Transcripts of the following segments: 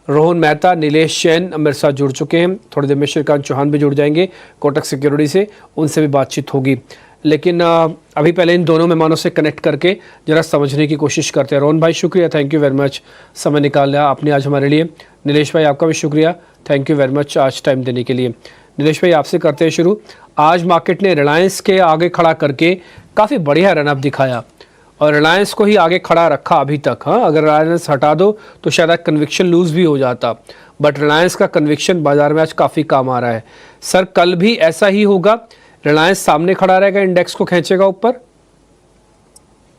रोहन मेहता, नीलेश जैन मेरे साथ जुड़ चुके हैं। थोड़ी देर में श्रीकांत चौहान भी जुड़ जाएंगे कोटक सिक्योरिटी से, उनसे भी बातचीत होगी। लेकिन अभी पहले इन दोनों मेहमानों से कनेक्ट करके जरा समझने की कोशिश करते हैं। रोहन भाई शुक्रिया, थैंक यू वेरी मच, समय निकाल लिया आपने आज हमारे लिए। नीलेश भाई आपका भी शुक्रिया, थैंक यू वेरी मच आज टाइम देने के लिए। नीलेश भाई आपसे करते हैं शुरू। आज मार्केट ने रिलायंस के आगे खड़ा करके काफ़ी बढ़िया रनअप दिखाया और रिलायंस को ही आगे खड़ा रखा अभी तक। हाँ, अगर रिलायंस हटा दो तो शायद कन्विक्शन लूज भी हो जाता, बट रिलायंस का कन्विक्शन बाजार में आज काफ़ी काम आ रहा है। सर कल भी ऐसा ही होगा, रिलायंस सामने खड़ा रहेगा, इंडेक्स को खींचेगा ऊपर?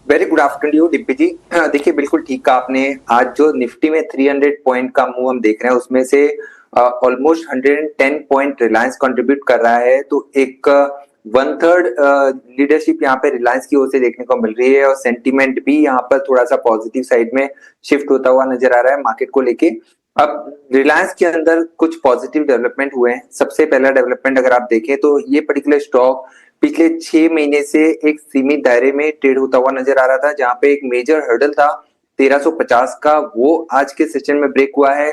वेरी गुड आफ्टरनून डिप्पी जी। देखिए बिल्कुल ठीक कहा आपने। आज जो निफ्टी में 300 पॉइंट का मूव हम देख रहे हैं, उसमें से ऑलमोस्ट 110 पॉइंट रिलायंस कंट्रीब्यूट कर रहा है। तो एक 1/3 लीडरशिप यहाँ पे रिलायंस की ओर से देखने को मिल रही है और सेंटीमेंट भी यहाँ पर थोड़ा सा पॉजिटिव साइड में शिफ्ट होता हुआ नजर आ रहा है मार्केट को लेके। अब रिलायंस के अंदर कुछ पॉजिटिव डेवलपमेंट हुए हैं। सबसे पहला डेवलपमेंट अगर आप देखें तो ये पर्टिकुलर स्टॉक पिछले 6 महीने से एक सीमित दायरे में ट्रेड होता हुआ नजर आ रहा था, जहां पे एक मेजर हर्डल था 1350 का, वो आज के सेशन में ब्रेक हुआ है।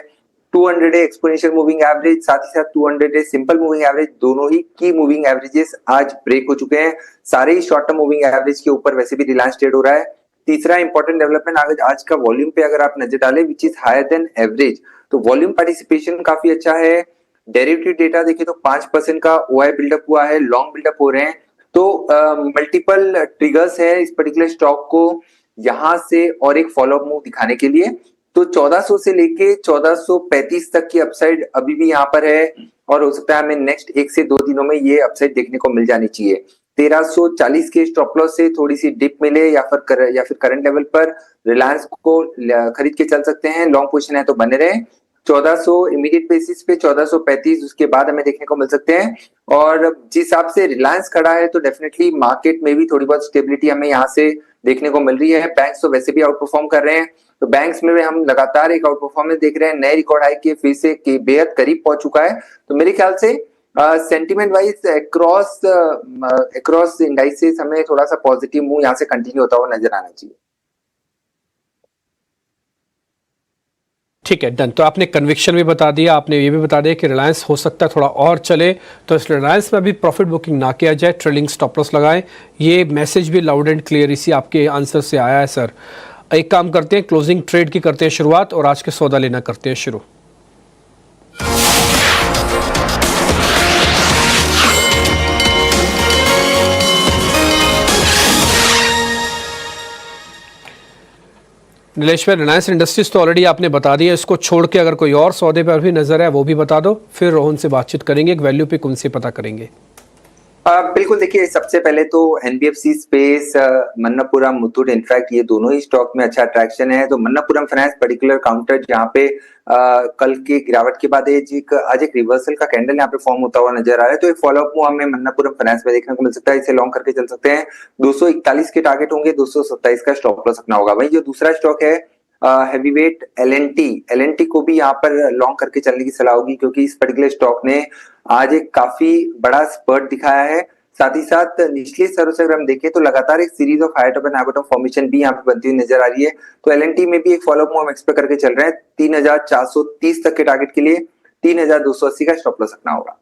200 डे एक्सपोनेंशियल मूविंग एवरेज, साथ ही साथ 200 डे सिंपल मूविंग एवरेज, दोनों ही की मूविंग एवरेजेस आज ब्रेक हो चुके हैं। सारे ही शॉर्ट टर्म मूविंग एवरेज के ऊपर वैसे भी रिलायंस ट्रेड हो रहा है। तीसरा इंपॉर्टेंट डेवलपमेंट आज का वॉल्यूम पे अगर आप नजर डालें, which is higher than average, तो वॉल्यूम पार्टिसिपेशन काफी अच्छा है। डेरिवेटिव डेटा देखिए तो 5% का ओआई बिल्डअप हुआ है, लॉन्ग बिल्डअप हो रहे हैं। तो मल्टीपल ट्रिगर्स है इस पर्टिकुलर स्टॉक को यहां से और एक फॉलोअप मूव दिखाने के लिए। तो 1400 से लेके 1435 तक की अपसाइड अभी भी यहाँ पर है और हो सकता है हमें नेक्स्ट 1 से 2 दिनों में ये अपसाइड देखने को मिल जानी चाहिए। 1340 के स्टॉप लॉस से थोड़ी सी डिप मिले या फिर करंट लेवल पर रिलायंस को खरीद के चल सकते हैं। लॉन्ग पोजीशन है तो बने रहे। 1400 इमीडिएट बेसिस पे 1435 उसके बाद हमें देखने को मिल सकते हैं। और जिस हिसाब से रिलायंस खड़ा है तो डेफिनेटली मार्केट में भी थोड़ी बहुत स्टेबिलिटी हमें यहाँ से देखने को मिल रही है। बैंक्स तो वैसे भी आउट परफॉर्म कर रहे हैं, तो बैंक्स में हम लगातार एक आउट परफॉर्मेंस देख रहे हैं। नए रिकॉर्ड हाई के फिर से बेहद करीब पहुंच चुका है। तो मेरे ख्याल से सेंटीमेंट वाइज अक्रॉस इंडाइसेस हमें थोड़ा सा पॉजिटिव मूव यहाँ से कंटिन्यू होता हुआ नजर आना चाहिए। ठीक है, डन। तो आपने कन्विक्शन भी बता दिया, आपने ये भी बता दिया कि रिलायंस हो सकता है थोड़ा और चले, तो इस रिलायंस में अभी प्रॉफिट बुकिंग ना किया जाए, ट्रेलिंग स्टॉप लॉस लगाएं। ये मैसेज भी लाउड एंड क्लियर इसी आपके आंसर से आया है सर। एक काम करते हैं, क्लोजिंग ट्रेड की करते हैं शुरुआत और आज के सौदा लेना करते हैं शुरू। नीलेश भाई, रिलायंस इंडस्ट्रीज तो ऑलरेडी आपने बता दिया, इसको छोड़ के अगर कोई और सौदे पर भी नजर है वो भी बता दो, फिर रोहन से बातचीत करेंगे, एक वैल्यू पिक उनसे पता करेंगे। बिल्कुल, देखिए सबसे पहले तो एनबीएफसी स्पेस, मन्नपुरम, मुथूट, इनफैक्ट ये दोनों ही स्टॉक में अच्छा अट्रैक्शन है। तो मन्नपुरम फाइनेंस पर्टिकुलर काउंटर जहाँ पे कल की गिरावट के बाद आज एक रिवर्सल का कैंडल यहाँ पे फॉर्म होता हुआ नजर आ रहा है। तो एक फॉलोअप मूव हमें मन्नपुरम फाइनेंस में देखने को मिल सकता है। इसे लॉन्ग करके चल सकते हैं। 241 के टारगेट होंगे, 227 का स्टॉप लॉस रखना होगा। वही जो दूसरा स्टॉक है हैवीवेट एलएनटी को भी यहाँ पर लॉन्ग करके चलने की सलाह होगी, क्योंकि इस पर्टिकुलर स्टॉक ने आज एक काफी बड़ा स्पर्ट दिखाया है। साथ ही साथ निचले स्तरों से अगर हम देखें तो लगातार एक series of high top and high bottom formation भी यहाँ पे बनती हुई नजर आ रही है। तो एलएनटी में भी एक फॉलोअप मूव हम एक्सपेक्ट करके चल रहे हैं। 3430 तक के टारगेट के लिए 3280 का स्टॉप लॉस रखना होगा।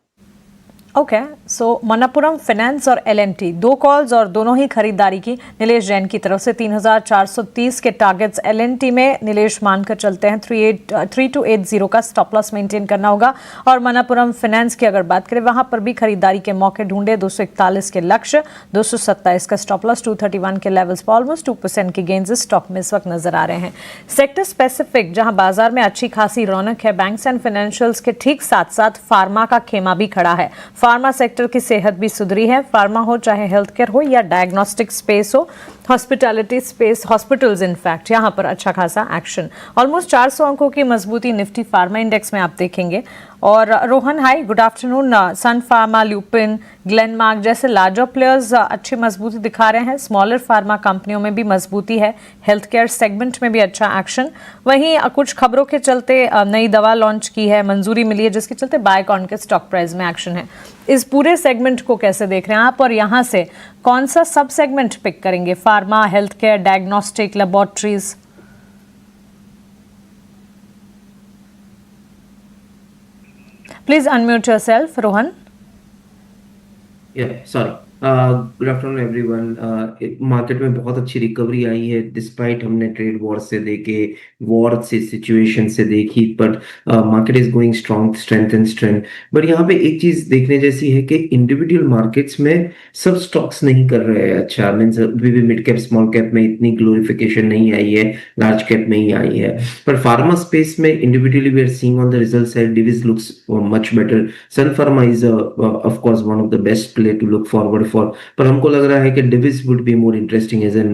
ओके, सो मन्नपुरम फाइनेंस और एलएनटी, 2 कॉल्स और दोनों ही खरीदारी की नीलेश जैन की तरफ से। 3430 के टारगेट्स एलएनटी में नीलेश मानकर चलते हैं। 3280 का स्टॉप लॉस मेंटेन करना होगा। और मन्नपुरम फाइनेंस की अगर बात करें, वहां पर भी खरीदारी के मौके ढूंढे। 241 के लक्ष्य, 227 का स्टॉप लॉस, 231 के लेवल्स पर ऑलमोस्ट 2% की गेंस इस स्टॉक में इस वक्त नजर आ रहे हैं। सेक्टर स्पेसिफिक जहां बाजार में अच्छी खासी रौनक है, बैंक्स एंड फाइनेंशियल्स के ठीक साथ साथ फार्मा का खेमा भी खड़ा है। फार्मा सेक्टर की सेहत भी सुधरी है। फार्मा हो चाहे हेल्थ केयर हो या डायग्नोस्टिक स्पेस हो, हॉस्पिटैलिटी स्पेस, हॉस्पिटल्स इनफैक्ट, यहाँ पर अच्छा खासा एक्शन। ऑलमोस्ट 400 अंकों की मजबूती निफ्टी फार्मा इंडेक्स में आप देखेंगे। और रोहन हाई, गुड आफ्टरनून। सन फार्मा, ल्यूपिन, ग्लेनमार्क जैसे लार्जर प्लेयर्स अच्छी मजबूती दिखा रहे हैं। स्मॉलर फार्मा कंपनियों में भी मजबूती है। हेल्थ केयर सेगमेंट में भी अच्छा एक्शन। वहीं कुछ खबरों के चलते नई दवा लॉन्च की है, मंजूरी मिली है, जिसके चलते बायोकॉन के स्टॉक प्राइस में एक्शन है। इस पूरे सेगमेंट को कैसे देख रहे हैं आप और यहाँ से कौन सा सब सेगमेंट पिक करेंगे? Pharma, health care, diagnostic, laboratories? Please unmute yourself Rohan. Sorry. Good afternoon everyone. Market में बहुत अच्छी रिकवरी आई है डिस्पाइट हमने ट्रेड वॉर से लेके वॉर से सिचुएशन से देखी, but market is going strong, strength and strength. But यहाँ पे एक चीज देखने जैसी है कि इंडिविजुअल मार्केट्स में सब स्टॉक्स नहीं कर रहे हैं अच्छा. मीन्स अभी भी मिड कैप स्मॉल कैप में इतनी ग्लोरिफिकेशन नहीं आई है, लार्ज कैप में ही आई है. पर फार्मा स्पेस में individually we are seeing on the result side Divi's looks much better. Sun Pharma is of course one of the best play to look forward for. पर हमको लग रहा है कि Divi's would be more interesting as an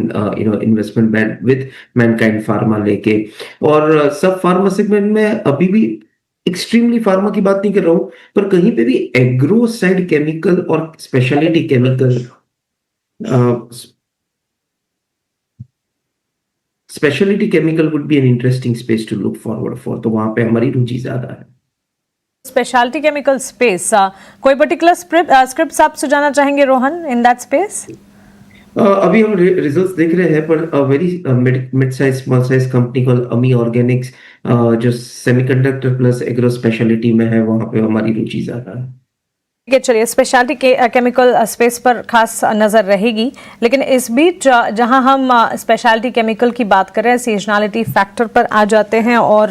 investment band with Mankind Pharma लेके. और सब pharma segment में अभी भी एक्सट्रीमली फार्मा की बात नहीं कर रहा हूं, पर कहीं पे भी एग्रो साइड केमिकल और speciality chemical, speciality chemical would be an interesting space to look forward for. तो वहां पे हमारी रुचि ज्यादा है. स्पेशलिटी केमिकल स्पेस, कोई पर्टिकुलर स्क्रिप्ट्स आप सुझाना चाहेंगे रोहन इन दैट स्पेस? अभी हम रिजल्ट्स देख रहे हैं, पर very mid size small size company call अमी ऑर्गेनिक्स जो सेमीकंडक्टर प्लस एग्रो स्पेशलिटी में है, वहां पे हमारी रुचि ज्यादा है. ठीक है, चलिए स्पेशलिटी केमिकल स्पेस पर खास नज़र रहेगी. लेकिन इस बीच जहां हम स्पेशलिटी केमिकल की बात कर रहे हैं, सीजनलिटी फैक्टर पर आ जाते हैं और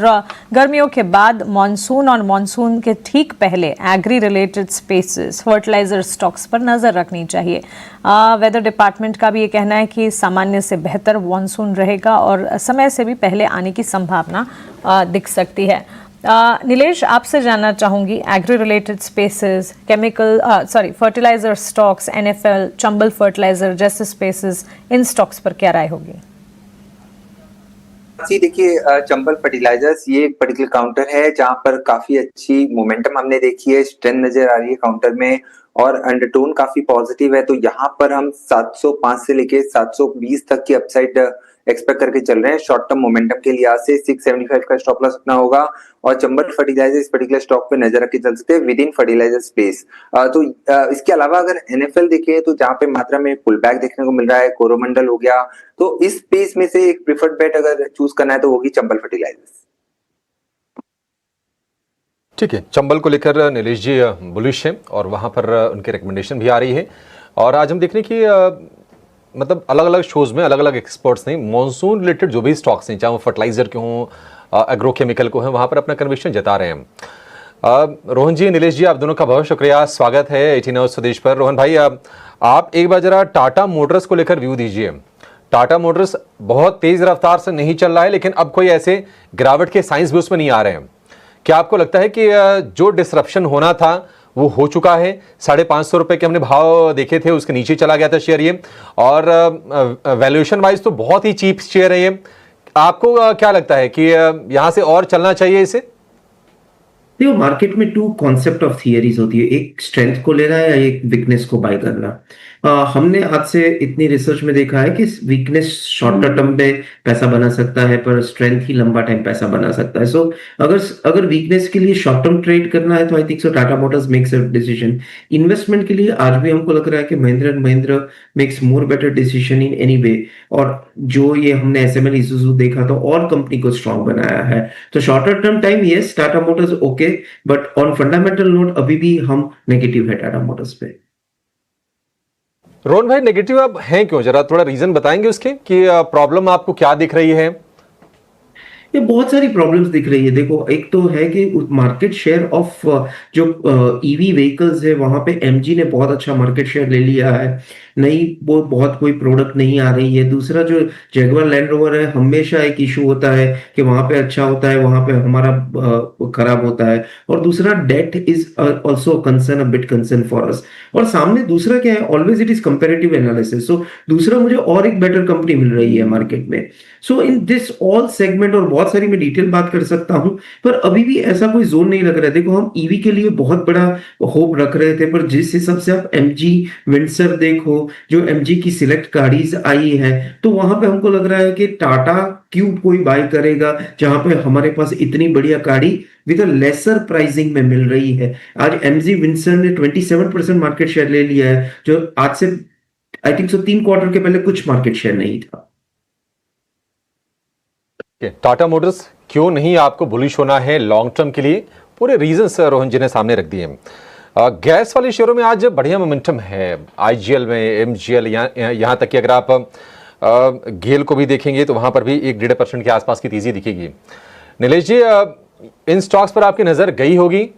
गर्मियों के बाद मॉनसून और मॉनसून के ठीक पहले agri related spaces, fertiliser stocks पर नज़र रखनी चाहिए. वेदर डिपार्टमेंट का भी ये कहना है कि सामान्य से बेहतर मॉनसून रहेगा और समय से भी पहले आने की संभावना दिख सकती है. नीलेश, आपसे जानना चाहूंगी agri related spaces, chemical fertiliser stocks, NFL, Chambal fertiliser जैसे स्पेसेस, इन स्टॉक्स पर क्या राय होगी? जी देखिए, चंबल फर्टिलाइजर्स ये एक पर्टिकुलर काउंटर है जहां पर काफी अच्छी मोमेंटम हमने देखी है, स्ट्रेंथ नजर आ रही है काउंटर में और अंडरटोन काफी पॉजिटिव है. तो यहाँ पर हम 705 से लेके 720 तक की अपसाइड एक्सपेक्ट करके चल रहे हैं. शॉर्ट टर्म मोमेंटम के लिहाज से 675 का स्टॉप लॉस रखना होगा और चंबल फर्टिलाइजर इस पर्टिकुलर स्टॉक पे नजर रख के चल सकते हैं विद इन फर्टिलाइजर स्पेस. तो इसके अलावा अगर एनएफएल देखें तो जहां पे मात्रा में पुल बैक देखने को मिल रहा है, कोरोमंडल हो गया, तो इस स्पेस में से एक प्रिफर्ड बेट अगर चूज करना है तो होगी चंबल फर्टिलाइजर्स. ठीक है, चंबल को लेकर नीलेश जी बुलिश हैं और वहाँ पर उनकी रिकमेंडेशन भी आ रही है. और आज हम देख रहे हैं कि मतलब अलग अलग शोज में अलग अलग एक्सपर्ट्स ने मॉनसून रिलेटेड जो भी स्टॉक्स हैं, चाहे वो फर्टिलाइजर के हों, एग्रो केमिकल को हैं, वहाँ पर अपना कन्विक्शन जता रहे हैं. रोहन जी, नीलेश जी, आप दोनों का बहुत शुक्रिया, स्वागत है 18 आवर्स स्वदेश पर. रोहन भाई, आप एक बार जरा टाटा मोटर्स को लेकर व्यू दीजिए. टाटा मोटर्स बहुत तेज रफ्तार से नहीं चल रहा है, लेकिन अब कोई ऐसे गिरावट के साइंस भी उसमें नहीं आ रहे हैं. क्या आपको लगता है कि जो डिसरप्शन होना था वो हो चुका है? 550 रुपए के हमने भाव देखे थे, उसके नीचे चला गया था शेयर ये, और वैल्यूएशन वाइज तो बहुत ही चीप शेयर है ये. आपको क्या लगता है कि यहां से और चलना चाहिए इसे? देखो, मार्केट में टू कॉन्सेप्ट ऑफ थियरीज होती है, एक स्ट्रेंथ को लेना है या एक वीकनेस को बाय करना. हमने आज से इतनी रिसर्च में देखा है कि वीकनेस शॉर्ट टर्म में पैसा बना सकता है, पर स्ट्रेंथ ही लंबा टाइम पैसा बना सकता है. सो अगर वीकनेस के लिए शॉर्ट टर्म ट्रेड करना है तो आई think so Tata Motors makes a decision. Investment के लिए आज भी हमको लग रहा है कि Mahindra and Mahindra makes more better decision in any way. और जो ये हमने एसएमएल इसूजू देखा तो और कंपनी को स्ट्रांग बनाया है. तो shorter term time yes, Tata Motors okay, but on fundamental note अभी भी हम नेगेटिव है टाटा मोटर्स पे. रोहन भाई, नेगेटिव आप हैं क्यों? जरा थोड़ा रीजन बताएंगे उसके कि प्रॉब्लम आपको क्या दिख रही है? ये बहुत सारी प्रॉब्लम्स दिख रही है. देखो, एक तो है कि मार्केट शेयर ऑफ जो ईवी व्हीकल्स है वहां पे एमजी ने बहुत अच्छा मार्केट शेयर ले लिया है. नई वो बहुत कोई प्रोडक्ट नहीं आ रही है. दूसरा जो जैगुआर लैंड रोवर है, हमेशा एक इशू होता है कि वहां पे अच्छा होता है, वहां पे हमारा खराब होता है. और दूसरा debt is also concern, a bit concern for us. और सामने दूसरा क्या है, always it is comparative analysis. So दूसरा मुझे और एक बेटर कंपनी मिल रही है मार्केट में. सो इन दिस ऑल सेगमेंट, और बहुत सारी मैं डिटेल बात कर सकता हूं, पर अभी भी ऐसा कोई जोन नहीं लग रहा है. देखो, हम ईवी के लिए बहुत बड़ा होप रख रहे थे, पर जिस हिसाब से आप एमजी विंडसर देखो, जो एमजी की सिलेक्ट गाड़ीज आई है, तो वहां पे हमको लग रहा है कि टाटा क्यों कोई बाय करेगा जहां पे हमारे पास इतनी बढ़िया गाड़ी विद अ लेसर प्राइसिंग में मिल रही है. आज एमजी विंडसर ने 27% मार्केट शेयर ले लिया है, जो आज से आई थिंक सो 3 क्वार्टर के पहले कुछ मार्केट शेयर नहीं था. टाटा मोटर्स क्यों नहीं आपको बुलिश होना है लॉन्ग टर्म के लिए, पूरे रीजंस रोहन जी ने सामने रख दिए हैं। गैस वाले शेयरों में आज बढ़िया मोमेंटम है, आईजीएल में, एमजीएल, यहाँ तक कि अगर आप गेल को भी देखेंगे तो वहाँ पर भी 1-1.5% के आसपास की तेजी दिखेगी। नीलेश जी, इन स्टॉक्स पर आपकी नज़र गई होगी,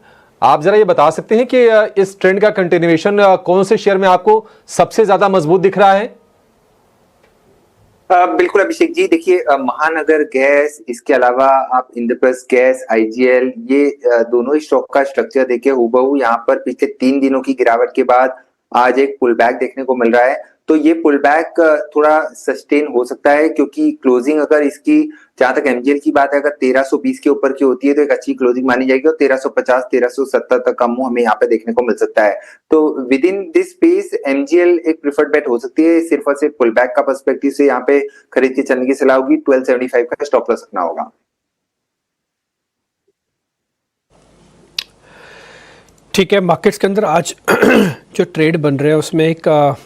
आप जरा ये बता सकते हैं कि इस ट्रेंड का कंटिन्यूएशन कौन से शेयर में आपको सबसे ज़्यादा मजबूत दिख रहा है? बिल्कुल अभिषेक जी, देखिए महानगर गैस, इसके अलावा आप इंद्रप्रस्थ गैस, आईजीएल, ये दोनों ही स्टॉक का स्ट्रक्चर देखिए हूबहू यहाँ पर पिछले 3 दिनों की गिरावट के बाद आज एक पुल बैक देखने को मिल रहा है। तो ये पुल बैक थोड़ा सस्टेन हो सकता है, क्योंकि क्लोजिंग अगर इसकी, जहां तक एमजीएल की बात है, अगर 1320 के ऊपर की होती है तो एक अच्छी क्लोजिंग मानी जाएगी, और 1350 1370 तक का मूव हमें यहाँ पे देखने को मिल सकता है। तो with in this space MGL एक प्रिफर्ड बेट हो सकती है। सिर्फ और सिर्फ पुल बैक का पर्सपेक्टिव से यहाँ पे खरीद के चलने की सलाह होगी। 1275 का स्टॉप लॉस रखना होगा। ठीक है, मार्केट्स के अंदर आज जो ट्रेड बन रहे हैं उसमें एक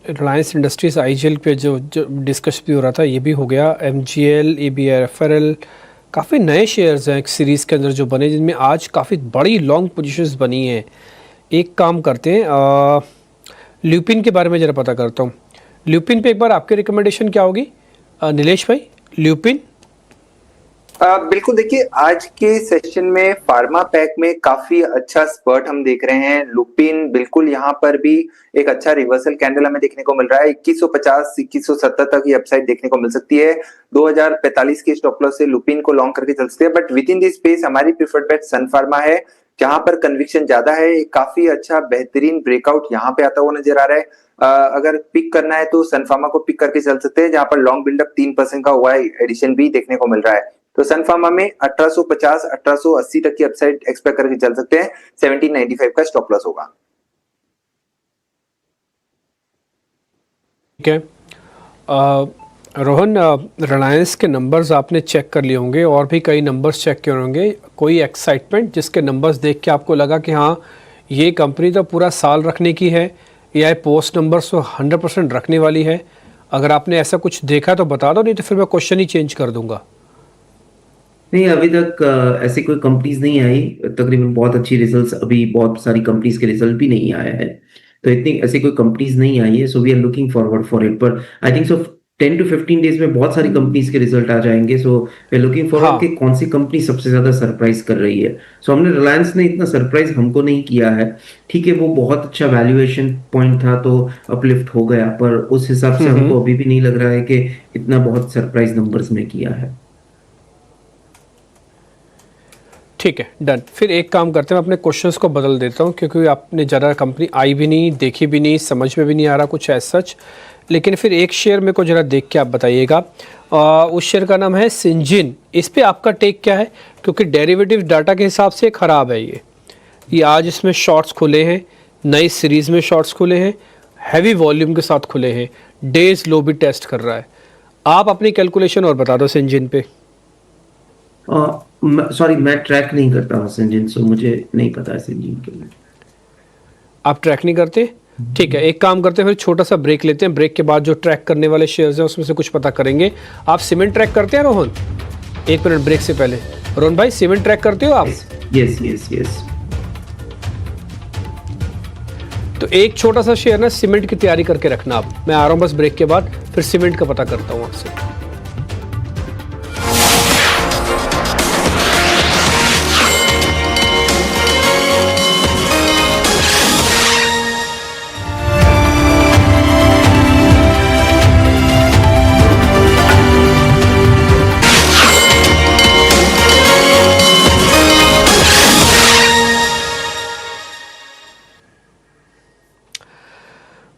रिलायंस इंडस्ट्रीज आईजीएल पे जो डिस्कस भी हो रहा था, ये भी हो गया। एमजीएल, एबीआरएफएल, काफ़ी नए शेयर्स हैं एक सीरीज़ के अंदर जो बने, जिनमें आज काफ़ी बड़ी लॉन्ग पोजीशंस बनी हैं। एक काम करते हैं, ल्यूपिन के बारे में ज़रा पता करता हूँ। ल्यूपिन पे एक बार आपकी रिकमेंडेशन क्या होगी नीलेश भाई? ल्यूपिन बिल्कुल, देखिए आज के सेशन में फार्मा पैक में काफी अच्छा स्पर्ट हम देख रहे हैं। लुपिन बिल्कुल यहाँ पर भी एक अच्छा रिवर्सल कैंडल हमें देखने को मिल रहा है। 2150 2170 तक ये अपसाइड देखने को मिल सकती है। 2045 के स्टॉप लॉस से लुपिन को लॉन्ग करके चल सकते हैं, but with in this space हमारी प्रिफर्ड बेट सन फार्मा है, जहां पर कन्विक्शन ज्यादा है। काफी अच्छा बेहतरीन ब्रेकआउट यहाँ पे आता हुआ नजर आ रहा है। अगर पिक करना है तो सन फार्मा को पिक करके चल सकते हैं, जहां पर लॉन्ग बिल्डअप 3% का हुआ है, एडिशन भी देखने को मिल रहा है। तो सन फार्मा में 1850 1880 तक की अपसाइड एक्सपेक्ट करके चल सकते हैं। 1795 का स्टॉप लॉस होगा। ठीक है। रोहन, रिलायंस के नंबर्स आपने चेक कर लिए होंगे और भी कई नंबर्स चेक किए होंगे। कोई एक्साइटमेंट जिसके नंबर्स देख के आपको लगा कि हाँ ये कंपनी तो पूरा साल रखने की है, या पोस्ट नंबर्स तो 100% रखने वाली है? अगर आपने ऐसा कुछ देखा तो बता दो, नहीं तो फिर मैं क्वेश्चन ही चेंज कर दूंगा। नहीं, अभी तक ऐसी कोई कंपनीज नहीं आई। तकरीबन बहुत अच्छी रिजल्ट्स, अभी बहुत सारी कंपनीज के रिजल्ट भी नहीं आया है, तो इतनी ऐसी कोई कंपनीज नहीं आई है। So we are looking forward for it, पर I think so 10 to 15 days में बहुत सारी कंपनीज के रिजल्ट आ जाएंगे। So we are looking forward कि कौन सी कंपनी सबसे ज्यादा सरप्राइज कर रही है। सो हमने रिलायंस ने इतना सरप्राइज हमको नहीं किया है। ठीक है, वो बहुत अच्छा वैल्यूएशन पॉइंट था तो अपलिफ्ट हो गया, पर उस हिसाब से हमको अभी भी नहीं लग रहा है कि इतना बहुत सरप्राइज नंबर्स में किया है। ठीक है, डन। फिर एक काम करते हैं, मैं अपने क्वेश्चंस को बदल देता हूं, क्योंकि आपने ज़रा कंपनी आई भी नहीं, देखी भी नहीं, समझ में भी नहीं आ रहा कुछ एज सच। लेकिन फिर एक शेयर मेरे को ज़रा देख के आप बताइएगा। उस शेयर का नाम है सिंजिन। इस पे आपका टेक क्या है? क्योंकि डेरिवेटिव डाटा के हिसाब से ख़राब है ये आज इसमें शॉर्ट्स खुले हैं, नई सीरीज़ में शॉर्ट्स खुले हैं, हैवी वॉल्यूम के साथ खुले हैं, डेज लो भी टेस्ट कर रहा है। आप अपनी कैलकुलेशन और बता दो सिंजिन पे। सॉरी, मैं ट्रैक नहीं करता हूँ सिंजिन, सो मुझे नहीं पता है सिंजिन के लिए। आप ट्रैक नहीं करते? ठीक है, एक काम करते हैं, फिर छोटा सा ब्रेक लेते हैं। ब्रेक के बाद जो ट्रैक करने वाले शेयर्स हैं उसमें से कुछ पता करेंगे। आप सीमेंट ट्रैक करते हैं रोहन? एक मिनट ब्रेक से पहले, रोहन भाई सीमेंट ट्रैक करते हो आप? Yes yes yes. तो एक छोटा सा शेयर ना सीमेंट की तैयारी करके रखना आप। मैं आ रहा हूँ बस ब्रेक के बाद, फिर सीमेंट का पता करता हूँ आपसे।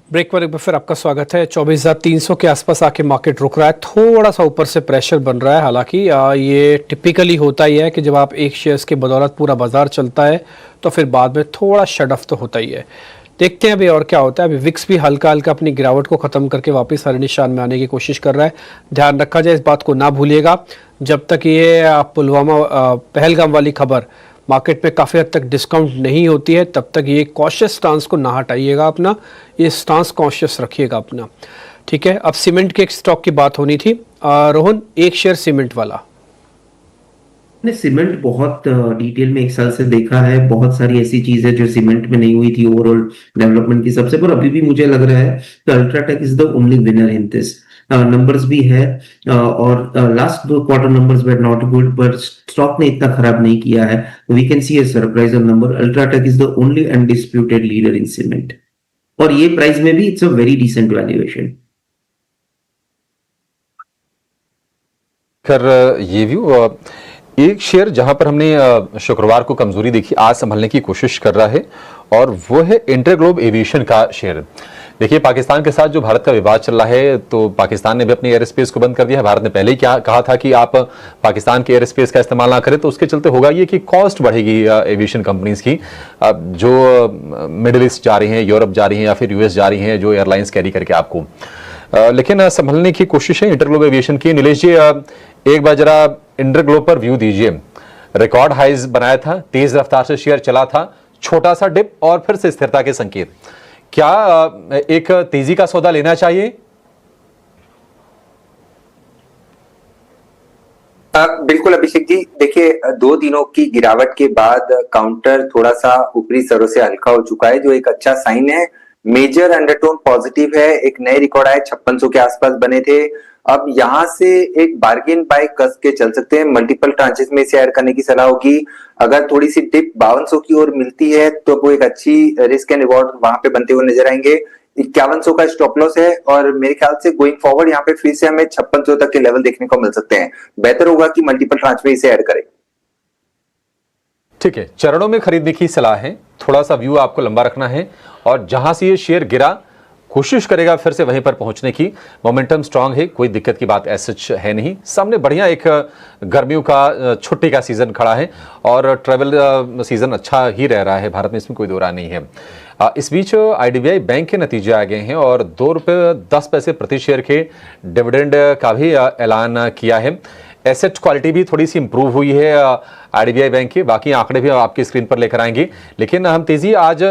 ब्रेक पर एक बार फिर आपका स्वागत है। 24,300 के आसपास आके मार्केट रुक रहा है, थोड़ा सा ऊपर से प्रेशर बन रहा है। हालांकि ये टिपिकली होता ही है कि जब आप एक शेयर्स के बदौलत पूरा बाजार चलता है तो फिर बाद में थोड़ा शट ऑफ तो होता ही है। देखते हैं अभी और क्या होता है। अभी विक्स भी हल्का हल्का अपनी गिरावट को ख़त्म करके वापस हरे निशान में आने की कोशिश कर रहा है। ध्यान रखा जाए, इस बात को ना भूलिएगा, जब तक ये पुलवामा पहलगाम वाली खबर मार्केट में काफ़ी हद तक डिस्काउंट नहीं होती है, तब तक ये कॉशियस स्टांस को ना हटाइएगा अपना, ये स्टांस कॉशियस रखिएगा अपना। ठीक है, अब सीमेंट के एक स्टॉक की बात होनी थी। रोहन, एक शेयर सीमेंट वाला। ने सीमेंट बहुत डिटेल में एक साल से देखा है। बहुत सारी ऐसी चीजें जो सीमेंट में नहीं हुई थी ओवरऑल डेवलपमेंट की सबसे, पर अभी भी मुझे लग रहा है कि UltraTech is the only winner in this. Numbers भी है और last 2 quarter numbers were not good, but stock ने इतना खराब नहीं किया है। We can see a surpriser number. UltraTech is the only undisputed leader in cement, और ये प्राइस में भी it's a very decent valuation. खैर ये व्यू एक शेयर जहां पर हमने शुक्रवार को कमजोरी देखी, आज संभलने की कोशिश कर रहा है, और वो है इंटरग्लोब एविएशन का शेयर। देखिए, पाकिस्तान के साथ जो भारत का विवाद चल रहा है, तो पाकिस्तान ने भी अपनी एयर स्पेस को बंद कर दिया है। भारत ने पहले ही क्या कहा था कि आप पाकिस्तान के एयर स्पेस का इस्तेमाल ना करें, तो उसके चलते होगा ये कि कॉस्ट बढ़ेगी एविएशन कंपनीज की, जो मिडिल ईस्ट जा रही हैं, यूरोप जा रही हैं या फिर यूएस जा रही हैं, जो एयरलाइंस कैरी करके आपको। लेकिन संभलने की कोशिश है इंटरग्लोब एविएशन की। नीलेश जी, एक बार जरा इंटरग्लोब पर व्यू दीजिए। रिकॉर्ड हाइज बनाया था, तेज रफ्तार से शेयर चला था, छोटा सा डिप और फिर से स्थिरता के संकेत। क्या एक तेजी का सौदा लेना चाहिए? बिल्कुल अभिषेक जी, देखिए 2 दिनों की गिरावट के बाद काउंटर थोड़ा सा ऊपरी स्तरों से हल्का हो चुका है, जो एक अच्छा साइन है। मेजर अंडरटोन पॉजिटिव है। एक नए रिकॉर्ड आए 5600 के आसपास बने थे। अब यहां से एक बार्गेन बाय कस के चल सकते हैं। मल्टीपल ट्रांचेस में इसे ऐड करने की सलाह होगी। अगर थोड़ी सी डिप 5200 की ओर मिलती है तो वो एक अच्छी रिस्क एंड रिवॉर्ड वहां पे बनते हुए नजर आएंगे। 5100 का स्टॉप लॉस है और मेरे ख्याल से गोइंग फॉरवर्ड यहाँ पे फिर से हमें 5600 तक के लेवल देखने को मिल सकते हैं। बेहतर होगा कि मल्टीपल ट्रांच में इसे ऐड करें। ठीक है, चरणों में खरीदने की सलाह है, थोड़ा सा व्यू आपको लंबा रखना है, और जहां से ये शेयर गिरा कोशिश करेगा फिर से वहीं पर पहुंचने की। मोमेंटम स्ट्रांग है, कोई दिक्कत की बात ऐसा है नहीं। सामने बढ़िया एक गर्मियों का छुट्टी का सीजन खड़ा है और ट्रैवल सीजन अच्छा ही रह रहा है भारत में, इसमें कोई दो राय नहीं है। इस बीच आईडीबीआई बैंक के नतीजे आ गए हैं और ₹2.10 प्रति शेयर के डिविडेंड का भी ऐलान किया है। एसेट क्वालिटी भी थोड़ी सी इंप्रूव हुई है आईडीबीआई बैंक के, बाकी आंकड़े भी आपकी स्क्रीन पर लेकर आएंगे। लेकिन हम तेजी आज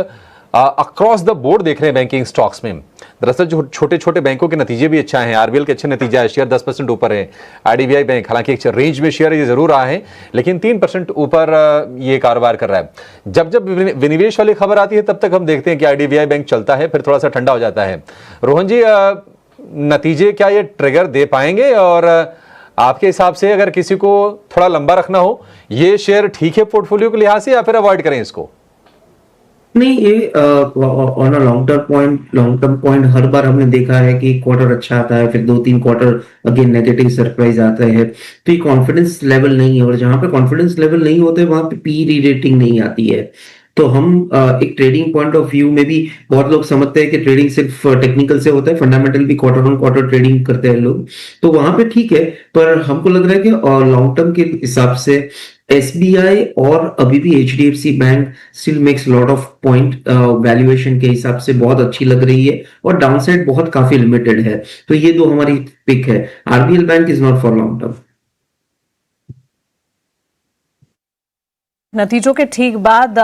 अक्रॉस द बोर्ड देख रहे हैं बैंकिंग स्टॉक्स में। दरअसल जो छोटे छोटे बैंकों के नतीजे भी अच्छा हैं, आरबीएल के अच्छे नतीजे है, शेयर 10% ऊपर है। आईडीबीआई बैंक हालांकि एक रेंज में शेयर ये जरूर रहा है, लेकिन 3% ऊपर ये कारोबार कर रहा है। जब जब विनिवेश वाली खबर आती है तब तक हम देखते हैं कि आईडीबीआई बैंक चलता है, फिर थोड़ा सा ठंडा हो जाता है। रोहन जी, नतीजे क्या ये ट्रिगर दे पाएंगे, और आपके हिसाब से अगर किसी को थोड़ा लंबा रखना हो, ये शेयर ठीक है पोर्टफोलियो के लिहाज से, या फिर अवॉइड करें इसको? नहीं, ये on a long term point हर बार हमने देखा है कि क्वार्टर अच्छा आता है, फिर 2-3 क्वार्टर अगेन नेगेटिव सरप्राइज आता है, तो ये कॉन्फिडेंस लेवल नहीं है। और जहां पे कॉन्फिडेंस लेवल नहीं होते वहां पे पी री रेटिंग नहीं आती है। तो हम एक ट्रेडिंग पॉइंट ऑफ व्यू में भी बहुत लोग समझते हैं कि ट्रेडिंग सिर्फ टेक्निकल से होता है, फंडामेंटल भी क्वार्टर ऑन क्वार्टर ट्रेडिंग करते हैं लोग, तो वहां पे ठीक है। पर हमको लग रहा है कि लॉन्ग टर्म के हिसाब से एसबीआई और अभी भी HDFC bank still makes lot of point, valuation के हिसाब से बहुत अच्छी लग रही है और डाउनसाइड बहुत काफी लिमिटेड है। तो ये दो हमारी पिक है। RBL bank is not for long term. नतीजों के ठीक बाद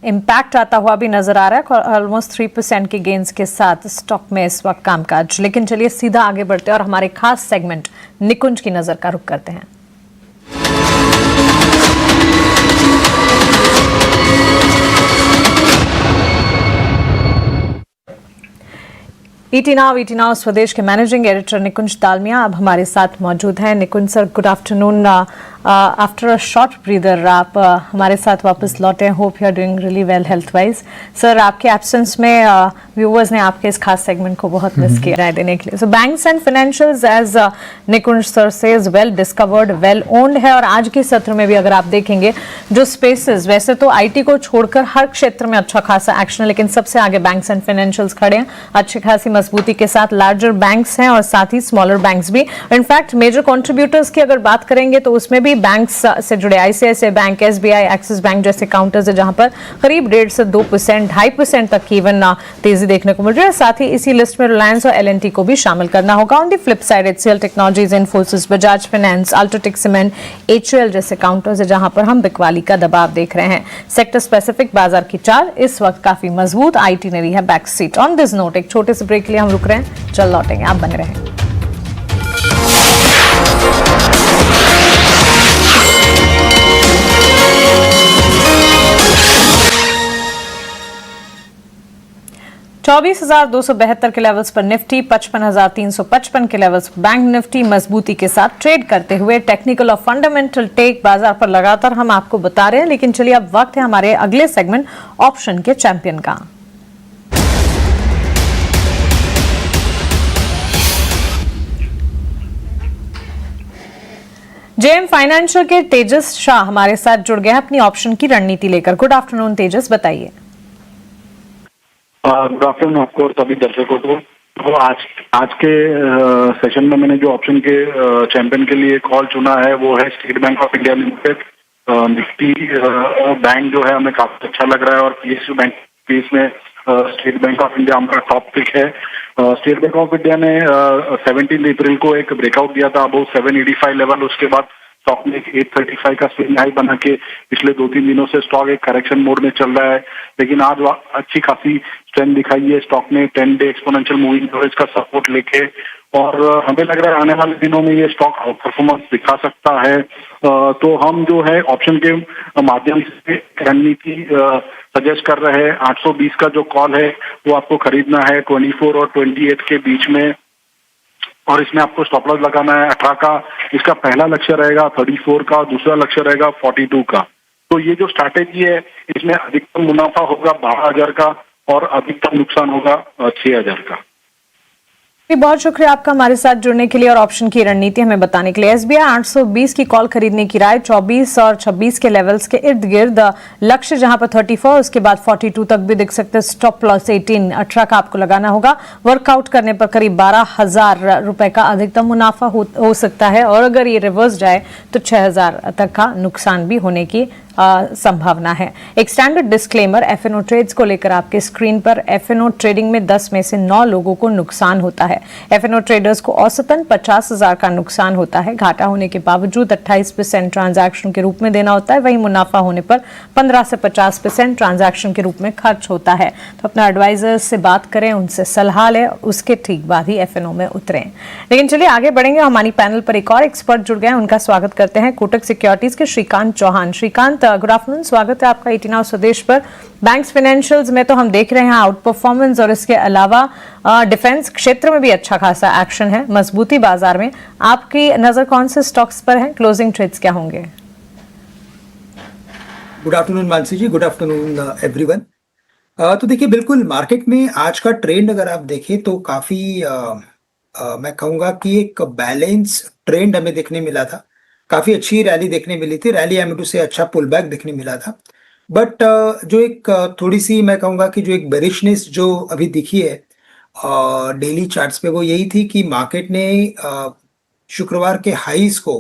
इम्पैक्ट आता हुआ भी नजर आ रहा है, ऑलमोस्ट 3% के गेंस के साथ स्टॉक में इस वक्त कामकाज। लेकिन चलिए सीधा आगे बढ़ते हैं और हमारे खास सेगमेंट निकुंज की नजर का रुख करते हैं। ईटी नाउ स्वदेश के मैनेजिंग एडिटर निकुंज दालमिया अब हमारे साथ मौजूद हैं। Nikunj sir, good afternoon. After a short breather आप हमारे साथ वापस लौटे हैं। Hope you are doing really well health wise. Sir, आपके एब्सेंस में व्यूअर्स ने आपके इस खास सेगमेंट को बहुत मिस किया राय देने के लिए। So banks and financials, as Nikunj sir says, well discovered, well owned है। और आज के सत्र में भी अगर आप देखेंगे जो स्पेसेस, वैसे तो आईटी को छोड़कर हर क्षेत्र में अच्छा खासा एक्शन है, लेकिन सबसे आगे बैंक्स एंड फाइनेंशियल्स खड़े हैं अच्छी खासी मजबूती के साथ। लार्जर बैंक्स हैं और साथ ही स्मॉलर बैंक्स भी। इनफैक्ट मेजर कंट्रीब्यूटर्स की अगर बात करेंगे तो उसमें भी बैंक्स से जुड़े ICICI bank, SBI, axis bank जैसे काउंटर्स है, जहां पर करीब 1.5 से 2%, 2.5% तक की इवन तेजी देखने को मिल रही है। साथ ही इसी लिस्ट में रिलायंस और एलएनटी को भी शामिल करना होगा। On the flip side HCL technologies, Infosys, Bajaj finance, UltraTech cement, HUL जैसे काउंटर्स है जहां पर हम बिकवाली का दबाव देख रहे हैं। सेक्टर स्पेसिफिक बाजार की चाल इस वक्त काफी मजबूत, आईटी ने ली है back seat. On this note एक छोटे से ब्रेक के लिए हम रुक रहे हैं, चल लौटेंगे, आप बने रहें। 24,272 के लेवल्स पर निफ्टी, 55,355 के लेवल्स पर बैंक निफ्टी मजबूती के साथ ट्रेड करते हुए। टेक्निकल और फंडामेंटल टेक बाजार पर लगातार हम आपको बता रहे हैं, लेकिन चलिए अब वक्त है हमारे अगले सेगमेंट ऑप्शन के चैंपियन का। जेएम फाइनेंशियल के तेजस शाह हमारे साथ जुड़ गए हैं अपनी ऑप्शन की रणनीति लेकर। गुड आफ्टरनून तेजस, बताइए। गुड आफ्टरनून आपको और सभी दर्शकों को। तो आज के सेशन में मैंने जो ऑप्शन के चैंपियन के लिए कॉल चुना है वो है state bank of India limited. Nifty bank जो है हमें काफी अच्छा लग रहा है और पीएसयू बैंक भी इसमें स्टेट बैंक ऑफ इंडिया हमारा टॉप पिक है। स्टेट बैंक ऑफ इंडिया ने 17 अप्रैल को एक ब्रेकआउट दिया था अबाउट 785 लेवल। उसके बाद स्टॉक में 835 का स्विंग हाई बना के पिछले 2-3 दिनों से स्टॉक एक करेक्शन मोड में चल रहा है, लेकिन आज अच्छी खासी स्ट्रेंथ दिखाई है स्टॉक ने 10 डे एक्सपोनेंशियल मूविंग एवरेज का सपोर्ट लेके। और हमें लग रहा है आने वाले दिनों में ये स्टॉक आउट परफॉर्मेंस दिखा सकता है। तो हम जो है ऑप्शन के माध्यम से रणनीति सजेस्ट कर रहे हैं। 820 का जो कॉल है वो आपको खरीदना है 24 और 28 के बीच में, और इसमें आपको स्टॉप लॉस लगाना है 18 का। इसका पहला लक्ष्य रहेगा 34 का, दूसरा लक्ष्य रहेगा 42 का। तो ये जो स्ट्रैटेजी है इसमें अधिकतम मुनाफा होगा 12,000 का और अधिकतम नुकसान होगा 6,000 का। बहुत शुक्रिया आपका हमारे साथ जुड़ने के लिए और ऑप्शन की रणनीति हमें बताने के लिए। एसबीआई 820 की कॉल खरीदने की राय, 24 और 26 के लेवल्स के इर्द गिर्द लक्ष्य जहां पर 34, उसके बाद 42 तक भी दिख सकते हैं। स्टॉप लॉस 18 का आपको लगाना होगा। वर्कआउट करने पर करीब 12,000 रुपए का अधिकतम मुनाफा हो सकता है, और अगर ये रिवर्स जाए तो 6,000 तक का नुकसान भी होने की संभावना है। एक स्टैंडर्ड डिस्क्लेमर एफएनओ ट्रेड्स को लेकर आपके स्क्रीन पर। एफएनओ ट्रेडिंग में 10 में से 9 लोगों को नुकसान होता है। एफएनओ ट्रेडर्स को औसतन 50,000 का नुकसान होता है। घाटा होने के बावजूद 28% ट्रांजैक्शन के रूप में देना होता है, वहीं मुनाफा होने पर 15 से 50% ट्रांजैक्शन के रूप में खर्च होता है। तो अपना एडवाइजर से बात करें, उनसे सलाह लें, उसके ठीक बाद ही एफएनओ में उतरें। लेकिन चलिए आगे बढ़ेंगे। हमारी पैनल पर एक और एक्सपर्ट जुड़ गए हैं, उनका स्वागत करते हैं। कोटक सिक्योरिटीज के श्रीकांत चौहान। श्रीकांत, गुड आफ्टरनून, स्वागत है आपका 18 आवर्स स्वदेश पर। बैंक्स फाइनेंशियल्स में तो हम देख रहे हैं आउट परफॉर्मेंस, और इसके अलावा डिफेंस क्षेत्र में भी अच्छा खासा एक्शन है, मजबूती बाजार में। आपकी नजर कौन से स्टॉक्स पर है? क्लोजिंग ट्रेड्स क्या होंगे? गुड आफ्टरनून मानसी जी, गुड आफ्टरनून एवरीवन। तो देखिए, बिल्कुल मार्केट में आज का ट्रेंड अगर आप देखें तो काफी मैं कहूँगा कि एक बैलेंस ट्रेंड हमें देखने मिला था। काफी अच्छी रैली देखने मिली थी। रैली आई से अच्छा पुल बैक देखने मिला था, बट जो एक थोड़ी सी मैं कहूँगा कि जो एक बेरिशनेस जो अभी दिखी है डेली चार्ट्स पे, वो यही थी कि मार्केट ने शुक्रवार के हाईज को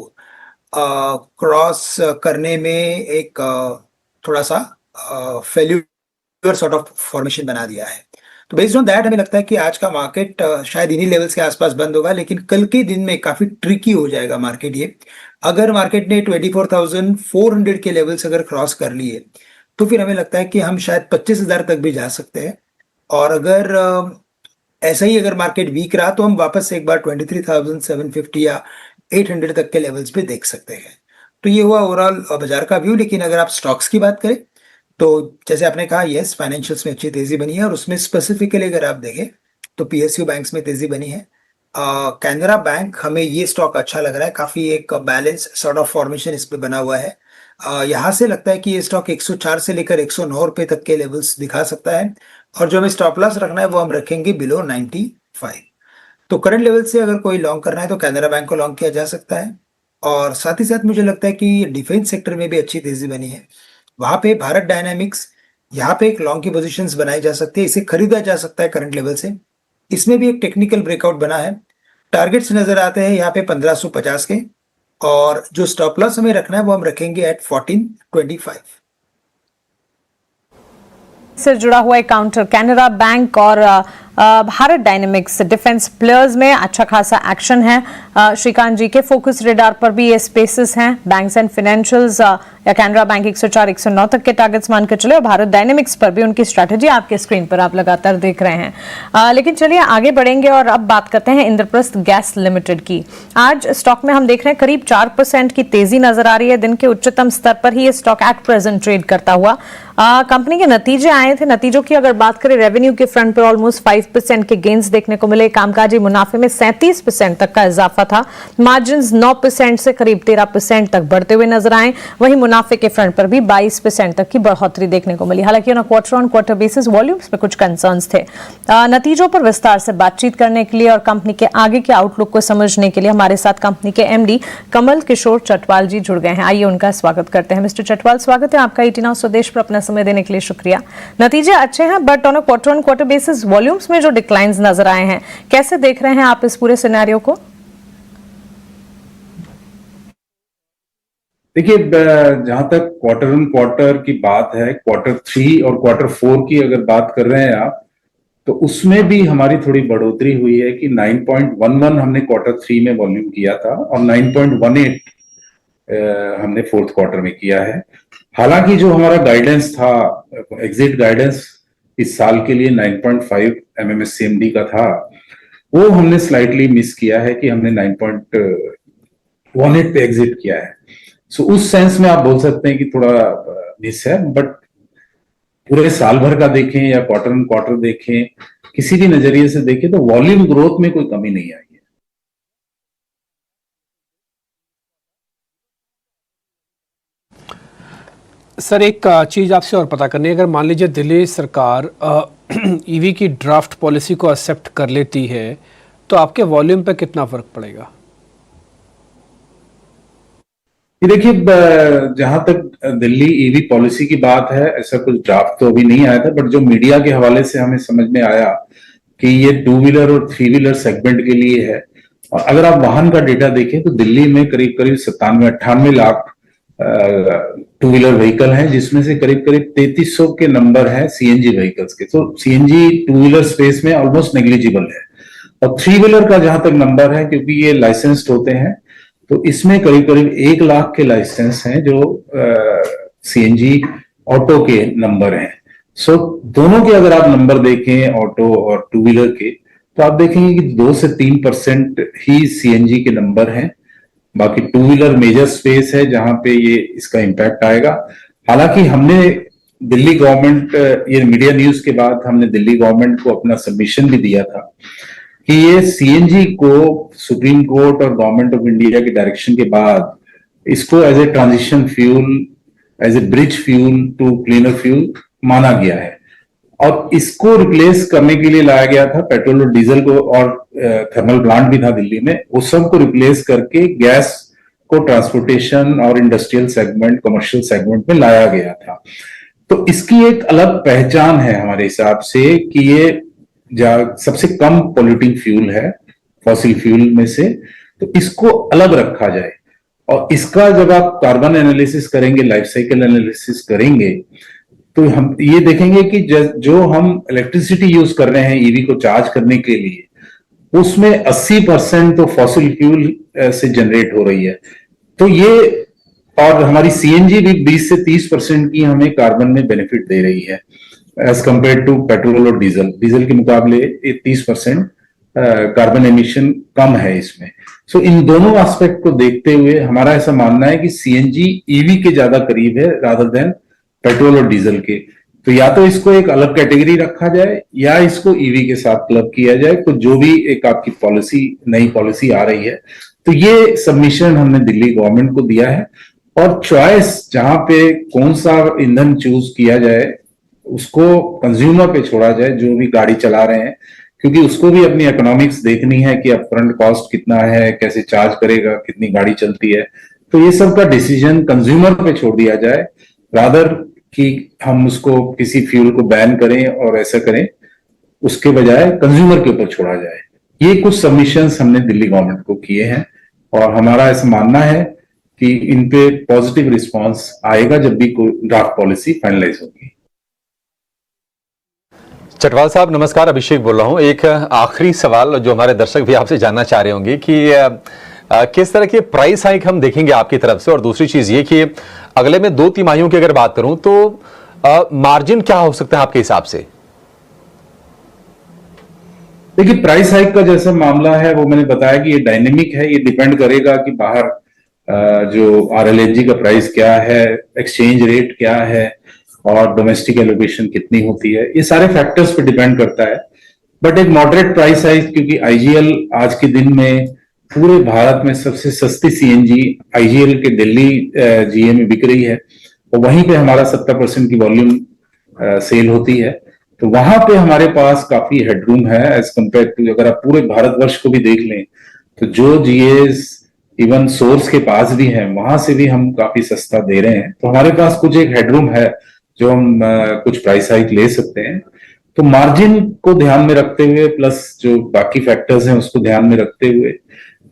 क्रॉस करने में एक थोड़ा सा फेल्यूर सॉर्ट ऑफ फॉर्मेशन बना दिया है। तो बेस्ड ऑन दैट हमें लगता है कि आज का मार्केट शायद इन्हीं लेवल्स के आसपास बंद होगा, लेकिन कल के दिन में काफी ट्रिकी हो जाएगा मार्केट। ये अगर मार्केट ने 24,400 के लेवल्स अगर क्रॉस कर लिए तो फिर हमें लगता है कि हम शायद 25,000 तक भी जा सकते हैं। और अगर ऐसा ही अगर मार्केट वीक रहा तो हम वापस एक बार 23,750 या 800 तक के लेवल्स पे देख सकते हैं। तो ये हुआ ओवरऑल बाजार का व्यू। लेकिन अगर आप स्टॉक्स की बात करें तो जैसे आपने कहा, यस, फाइनेंशियल्स में अच्छी तेजी बनी है, और उसमें स्पेसिफिकली अगर आप देखें तो पीएसयू बैंक्स में तेजी बनी है। कैनरा बैंक, हमें ये स्टॉक अच्छा लग रहा है। काफी एक बैलेंस सॉर्ट ऑफ फॉर्मेशन इस पे बना हुआ है। यहाँ से लगता है कि ये स्टॉक 104 से लेकर 109 रुपए तक के लेवल्स दिखा सकता है, और जो हमें स्टॉप लॉस रखना है वो हम रखेंगे बिलो 95। तो करंट लेवल से अगर कोई लॉन्ग करना है तो कैनरा बैंक को लॉन्ग किया जा सकता है। और साथ ही साथ मुझे लगता है कि डिफेंस सेक्टर में भी अच्छी तेजी बनी है। वहां पे भारत डायनामिक्स, यहाँ पे एक लॉन्ग की पोजीशंस बनाई जा सकती है, इसे खरीदा जा सकता है करंट लेवल से। इसमें भी एक टेक्निकल ब्रेकआउट बना है। टारगेट्स नजर आते हैं यहाँ पे 1550 के, और जो स्टॉप लॉस हमें रखना है वो हम रखेंगे एट 1425। से जुड़ा हुआ एक काउंटर कैनरा बैंक और भारत डायनेमिक्स डिफेंस प्लेयर्स में अच्छा खासा एक्शन है। श्रीकांत जी के फोकस रेडार पर भी ये स्पेसेस हैं। बैंक्स एंड फाइनेंशियल्स या कैनरा बैंक 104 109 तक के टारगेट्स मानकर चले और भारत डायनेमिक्स पर भी उनकी स्ट्रैटेजी आपके स्क्रीन पर आप लगातार देख रहे हैं। लेकिन चलिए आगे बढ़ेंगे और अब बात करते हैं इंद्रप्रस्थ गैस लिमिटेड की। आज स्टॉक में हम देख रहे हैं करीब 4% की तेजी नजर आ रही है। दिन के उच्चतम स्तर पर ही ये स्टॉक एट प्रेजेंट ट्रेड करता हुआ। कंपनी के नतीजे आए थे। नतीजों की अगर बात करें, रेवेन्यू के फ्रंट पर ऑलमोस्ट 5% के गेन्स देखने को मिले। कामकाजी मुनाफे में 37% तक का इजाफा था। मार्जिन्स 9% से करीब 13% तक बढ़ते हुए नजर आए। वहीं मुनाफे के फ्रंट पर भी 22% तक की बढ़ोतरी देखने को मिली। हालांकि quarter on quarter basis volumes में कुछ कंसर्न्स थे। नतीजों पर विस्तार से बातचीत करने के लिए और कंपनी के आगे के आउटलुक को समझने के लिए हमारे साथ कंपनी के एमडी कमल किशोर चटवाल जी जुड़ गए हैं। आइए उनका स्वागत करते हैं। मिस्टर चटवाल, स्वागत है आपका 18 आवर्स स्वदेश पर अपना समय देने के लिए शुक्रिया। नतीजे अच्छे हैं, but on quarter basis volumes में जो डिक्लाइंस नजर आए हैं, कैसे देख रहे हैं आप इस पूरे सिनेरियो को? देखिए, जहां तक क्वार्टर ऑन क्वार्टर की बात है, क्वार्टर 3 और क्वार्टर 4 की अगर बात कर रहे हैं आप, तो उसमें भी हमारी थोड़ी बढ़ोतरी हुई है कि 9.11 हमने क्वार्टर 3 में वॉल्यूम किया था और 9.18 हमने फोर्थ क्वार्टर में किया है। हालांकि जो हमारा गाइडेंस था, एग्जिट गाइडेंस इस साल के लिए 9.5 MMSCMD का था, वो हमने स्लाइटली मिस किया है कि हमने 9.18 पे एग्जिट किया है। सो उस सेंस में आप बोल सकते हैं कि थोड़ा मिस है, बट पूरे साल भर का देखें या क्वार्टर ऑन क्वार्टर देखें, किसी भी नजरिए से देखें, तो वॉल्यूम ग्रोथ में कोई कमी नहीं आई है। सर, एक चीज़ आपसे और पता करनी है, अगर मान लीजिए दिल्ली सरकार ईवी की ड्राफ्ट पॉलिसी को एक्सेप्ट कर लेती है तो आपके वॉल्यूम पे कितना फर्क पड़ेगा? देखिए, जहां तक दिल्ली ईवी पॉलिसी की बात है, ऐसा कुछ ड्राफ्ट तो अभी नहीं आया था, बट जो मीडिया के हवाले से हमें समझ में आया कि ये 2 व्हीलर और 3 व्हीलर सेगमेंट के लिए है। और अगर आप वाहन का डेटा देखें तो दिल्ली में करीब करीब 97-98 लाख 2 व्हीलर व्हीकल हैं, जिसमें से करीब करीब 3300 के नंबर हैं सीएनजी व्हीकल्स के। तो सीएनजी 2 व्हीलर स्पेस में ऑलमोस्ट नेग्लिजिबल है। और 3 व्हीलर का जहां तक नंबर है, क्योंकि ये लाइसेंस्ड होते हैं, तो इसमें करीब करीब 1 लाख के लाइसेंस हैं जो सीएनजी ऑटो के नंबर हैं। सो दोनों के अगर आप नंबर देखें, ऑटो और 2 व्हीलर के, तो आप देखेंगे कि 2 से 3% ही सीएनजी के नंबर हैं। बाकी 2 व्हीलर मेजर स्पेस है जहां पे ये इसका इम्पैक्ट आएगा। हालांकि हमने दिल्ली गवर्नमेंट, ये मीडिया न्यूज के बाद हमने दिल्ली गवर्नमेंट को अपना सबमिशन भी दिया था कि ये सीएनजी को सुप्रीम कोर्ट और गवर्नमेंट ऑफ इंडिया के डायरेक्शन के बाद इसको as a transition fuel, as a bridge fuel to cleaner fuel माना गया है। और इसको रिप्लेस करने के लिए लाया गया था पेट्रोल और डीजल को, और थर्मल प्लांट भी था दिल्ली में, उस सब को रिप्लेस करके गैस को ट्रांसपोर्टेशन और इंडस्ट्रियल सेगमेंट, कमर्शियल सेगमेंट में लाया गया था। तो इसकी एक अलग पहचान है हमारे हिसाब से कि ये सबसे कम पोल्यूटिंग फ्यूल है फॉसिल फ्यूल में से, तो इसको अलग रखा जाए। और इसका जब आप कार्बन एनालिसिस करेंगे, लाइफ साइकिल एनालिसिस करेंगे, तो हम ये देखेंगे कि जो हम इलेक्ट्रिसिटी यूज कर रहे हैं ईवी को चार्ज करने के लिए, उसमें 80% तो फॉसिल फ्यूल से जनरेट हो रही है। तो ये, और हमारी सीएनजी भी 20 से 30% की हमें कार्बन में बेनिफिट दे रही है एज कंपेयर टू पेट्रोल और डीजल के मुकाबले 30% कार्बन एमिशन कम है इसमें। सो इन दोनों एस्पेक्ट को देखते हुए हमारा ऐसा मानना है कि सीएनजी ईवी के ज्यादा करीब है रादर देन पेट्रोल और डीजल के। तो या तो इसको एक अलग कैटेगरी रखा जाए या इसको ईवी के साथ क्लब किया जाए। तो जो भी एक आपकी पॉलिसी, नई पॉलिसी आ रही है, तो ये सबमिशन हमने दिल्ली गवर्नमेंट को दिया है। और चॉइस जहां पे कौन सा ईंधन चूज किया जाए उसको कंज्यूमर पे छोड़ा जाए, जो भी गाड़ी चला रहे हैं, क्योंकि उसको भी अपनी इकोनॉमिक्स देखनी है कि अपफ्रंट कॉस्ट कितना है, कैसे चार्ज करेगा, कितनी गाड़ी चलती है। तो ये सब का डिसीजन कंज्यूमर पे छोड़ दिया जाए, रादर कि हम उसको किसी फ्यूल को बैन करें और ऐसा करें, उसके बजाय कंज्यूमर के ऊपर छोड़ा जाए। ये कुछ सबमिशंस हमने दिल्ली गवर्नमेंट को किए हैं और हमारा ऐसा मानना है कि इन पे पॉजिटिव रिस्पांस आएगा जब भी कोई ड्राफ्ट पॉलिसी फाइनलाइज होगी। चटवाल साहब नमस्कार, अभिषेक बोल रहा हूं। एक आखिरी सवाल जो हमारे दर्शक भी आपसे जानना चाह रहे होंगे कि किस तरह के प्राइस हाइक हम देखेंगे आपकी तरफ से? और दूसरी चीज ये कि अगले में 2 तिमाहियों की अगर बात करूं तो मार्जिन क्या हो सकता है आपके हिसाब से? देखिए, प्राइस हाइक का जैसा मामला है वो मैंने बताया कि ये डायनेमिक है, ये डिपेंड करेगा कि बाहर जो आरएलएनजी का प्राइस क्या है, एक्सचेंज रेट क्या है और डोमेस्टिक एलोकेशन कितनी होती है, ये सारे फैक्टर्स पे डिपेंड करता है। बट एक मॉडरेट प्राइस हाइक, क्योंकि आईजीएल आज के दिन में पूरे भारत में सबसे सस्ती सीएनजी आईजीएल के दिल्ली जीए में बिक रही है और वहीं पे हमारा 70% की वॉल्यूम सेल होती है। तो वहां पे हमारे पास काफी हेडरूम है एज कम्पेयर टू, अगर आप पूरे भारतवर्ष को भी देख लें तो जो जीएस इवन सोर्स के पास भी है वहां से भी हम काफी सस्ता दे रहे हैं। तो हमारे पास कुछ एक हेडरूम है जो हम कुछ प्राइस हाइक ले सकते हैं। तो मार्जिन को ध्यान में रखते हुए प्लस जो बाकी फैक्टर्स हैं उसको ध्यान में रखते हुए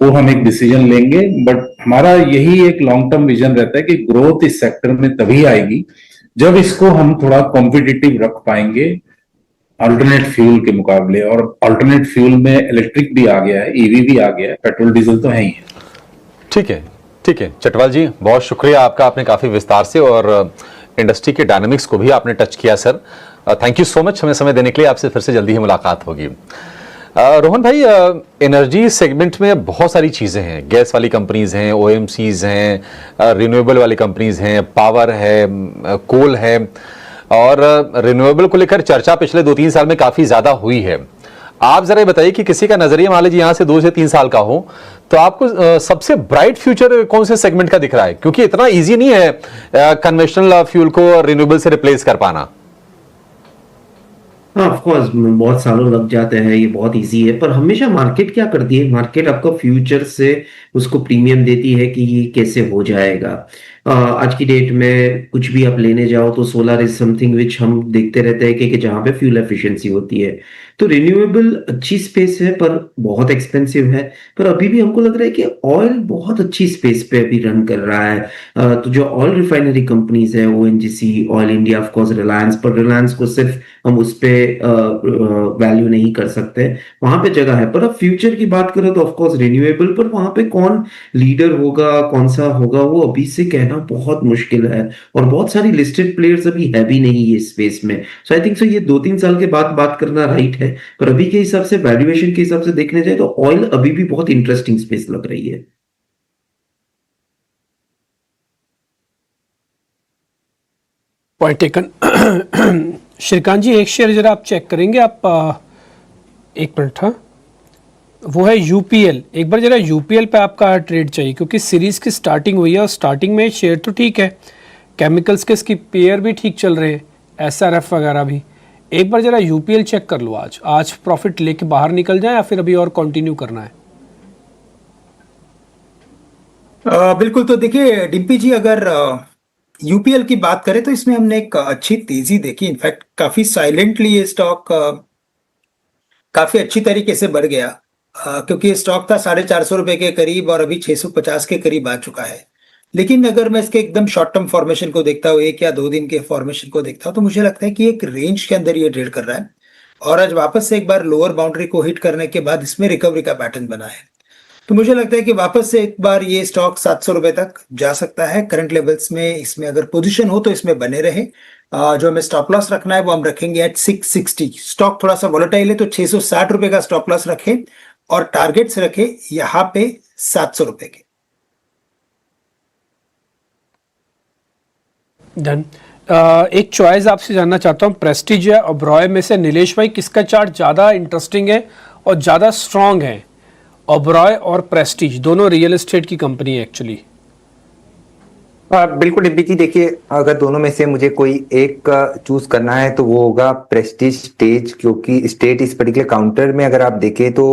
वो हम एक डिसीजन लेंगे। बट हमारा यही एक लॉन्ग टर्म विजन रहता है कि ग्रोथ इस सेक्टर में तभी आएगी जब इसको हम थोड़ा कॉम्पिटिटिव रख पाएंगे अल्टरनेट फ्यूल के मुकाबले। और अल्टरनेट फ्यूल में इलेक्ट्रिक भी आ गया है, ईवी भी आ गया है, पेट्रोल डीजल तो है ही है। ठीक है, ठीक है चटवाल जी, बहुत शुक्रिया आपका, आपने काफी विस्तार से और इंडस्ट्री के डायनामिक्स को भी आपने टच किया sir. Thank you so much हमें समय देने के लिए। आपसे फिर से जल्दी ही मुलाकात होगी। रोहन भाई, एनर्जी सेगमेंट में बहुत सारी चीजें हैं, गैस वाली कंपनीज हैं, ओएमसीज हैं, रिन्यूएबल वाली कंपनीज हैं, पावर है, कोल है और रिन्यूएबल को लेकर चर्चा पिछले 2-3 साल में काफी ज्यादा हुई है। आप जरा बताइए कि किसी का नजरिया मान लीजिए यहां से 2 से 3 साल का हो तो आपको सबसे ब्राइट फ्यूचर कौन से सेगमेंट का दिख रहा है? क्योंकि इतना इजी नहीं है कन्वेंशनल फ्यूल को रिन्यूएबल से रिप्लेस कर पाना। हाँ, ऑफ कोर्स बहुत सालों लग जाते हैं, ये बहुत इजी है। पर हमेशा मार्केट क्या करती है, मार्केट आपको फ्यूचर से उसको प्रीमियम देती है कि ये कैसे हो जाएगा। आज की डेट में कुछ भी आप लेने जाओ तो सोलर इज समथिंग विच हम देखते रहते हैं कि जहाँ पे फ्यूल एफिशिएंसी होती है। तो रिन्यूएबल अच्छी स्पेस है पर बहुत एक्सपेंसिव है। पर अभी भी हमको लग रहा है कि ऑयल बहुत अच्छी स्पेस पे अभी रन कर रहा है। तो जो ऑयल रिफाइनरी कंपनीज है, ONGC, oil India, of course Reliance, पर रिलायंस को सिर्फ हम उस पे वैल्यू नहीं कर सकते, वहां पे जगह है। पर अब फ्यूचर की बात करें तो ऑफ कोर्स रिन्यूएबल, पर वहां पे कौन लीडर होगा, कौन सा होगा, वो अभी से कहना बहुत मुश्किल है। और बहुत सारी लिस्टेड प्लेयर्स अभी है भी नहीं ये स्पेस में। सो आई थिंक सो ये 2-3 साल के बाद बात करना राइट है। पर अभी के हिसाब से, वैल्यूएशन के हिसाब से देखने जाए तो ऑयल अभी भी बहुत इंटरेस्टिंग स्पेस लग रही है। Point taken. श्रीकांत जी, एक शेयर जरा आप चेक करेंगे आप? 1 मिनट। हाँ, वो है यूपीएल। एक बार जरा यूपीएल पे आपका ट्रेड चाहिए क्योंकि सीरीज की स्टार्टिंग हुई है और स्टार्टिंग में शेयर तो ठीक है, केमिकल्स के इसकी पेयर भी ठीक चल रहे हैं, एसआरएफ वगैरह भी। एक बार जरा यूपीएल चेक कर लो। आज प्रॉफिट लेके बाहर निकल जाए या फिर अभी और कंटिन्यू करना है? बिल्कुल। तो देखिए डिम्पी जी, अगर यूपीएल की बात करें तो इसमें हमने एक अच्छी तेजी देखी। इनफैक्ट काफी साइलेंटली ये स्टॉक काफी अच्छी तरीके से बढ़ गया, क्योंकि ये स्टॉक था 450 रुपए के करीब और अभी 650 के करीब आ चुका है। लेकिन अगर मैं इसके एकदम शॉर्ट टर्म फॉर्मेशन को देखता हूँ, 1 या 2 दिन के फॉर्मेशन को देखता हूँ, तो मुझे लगता है कि एक रेंज के अंदर ये ट्रेड कर रहा है और आज वापस से एक बार लोअर बाउंड्री को हिट करने के बाद इसमें रिकवरी का पैटर्न बना है। तो मुझे लगता है कि वापस से एक बार ये स्टॉक 700 रुपए तक जा सकता है करंट लेवल्स में। इसमें अगर पोजीशन हो तो इसमें बने रहे। जो हमें स्टॉप लॉस रखना है वो हम रखेंगे एट 660। स्टॉक थोड़ा सा वॉलेटाइल है तो 660 रुपए का स्टॉप लॉस रखे और टारगेट्स रखे यहाँ पे 700 रुपए के। डन। एक चॉइस आपसे जानना चाहता हूँ, प्रेस्टीज या ओबरॉय में से नीलेश भाई किसका चार्ट ज़्यादा इंटरेस्टिंग है और ज़्यादा स्ट्रांग है? ओबरॉय और प्रेस्टीज दोनों रियल एस्टेट की कंपनी है एक्चुअली। बिल्कुल डिम्पी जी, देखिए अगर दोनों में से मुझे कोई एक चूज करना है तो वो होगा प्रेस्टीज स्टेज, क्योंकि स्टेट इस पर्टिकुलर काउंटर में अगर आप देखें तो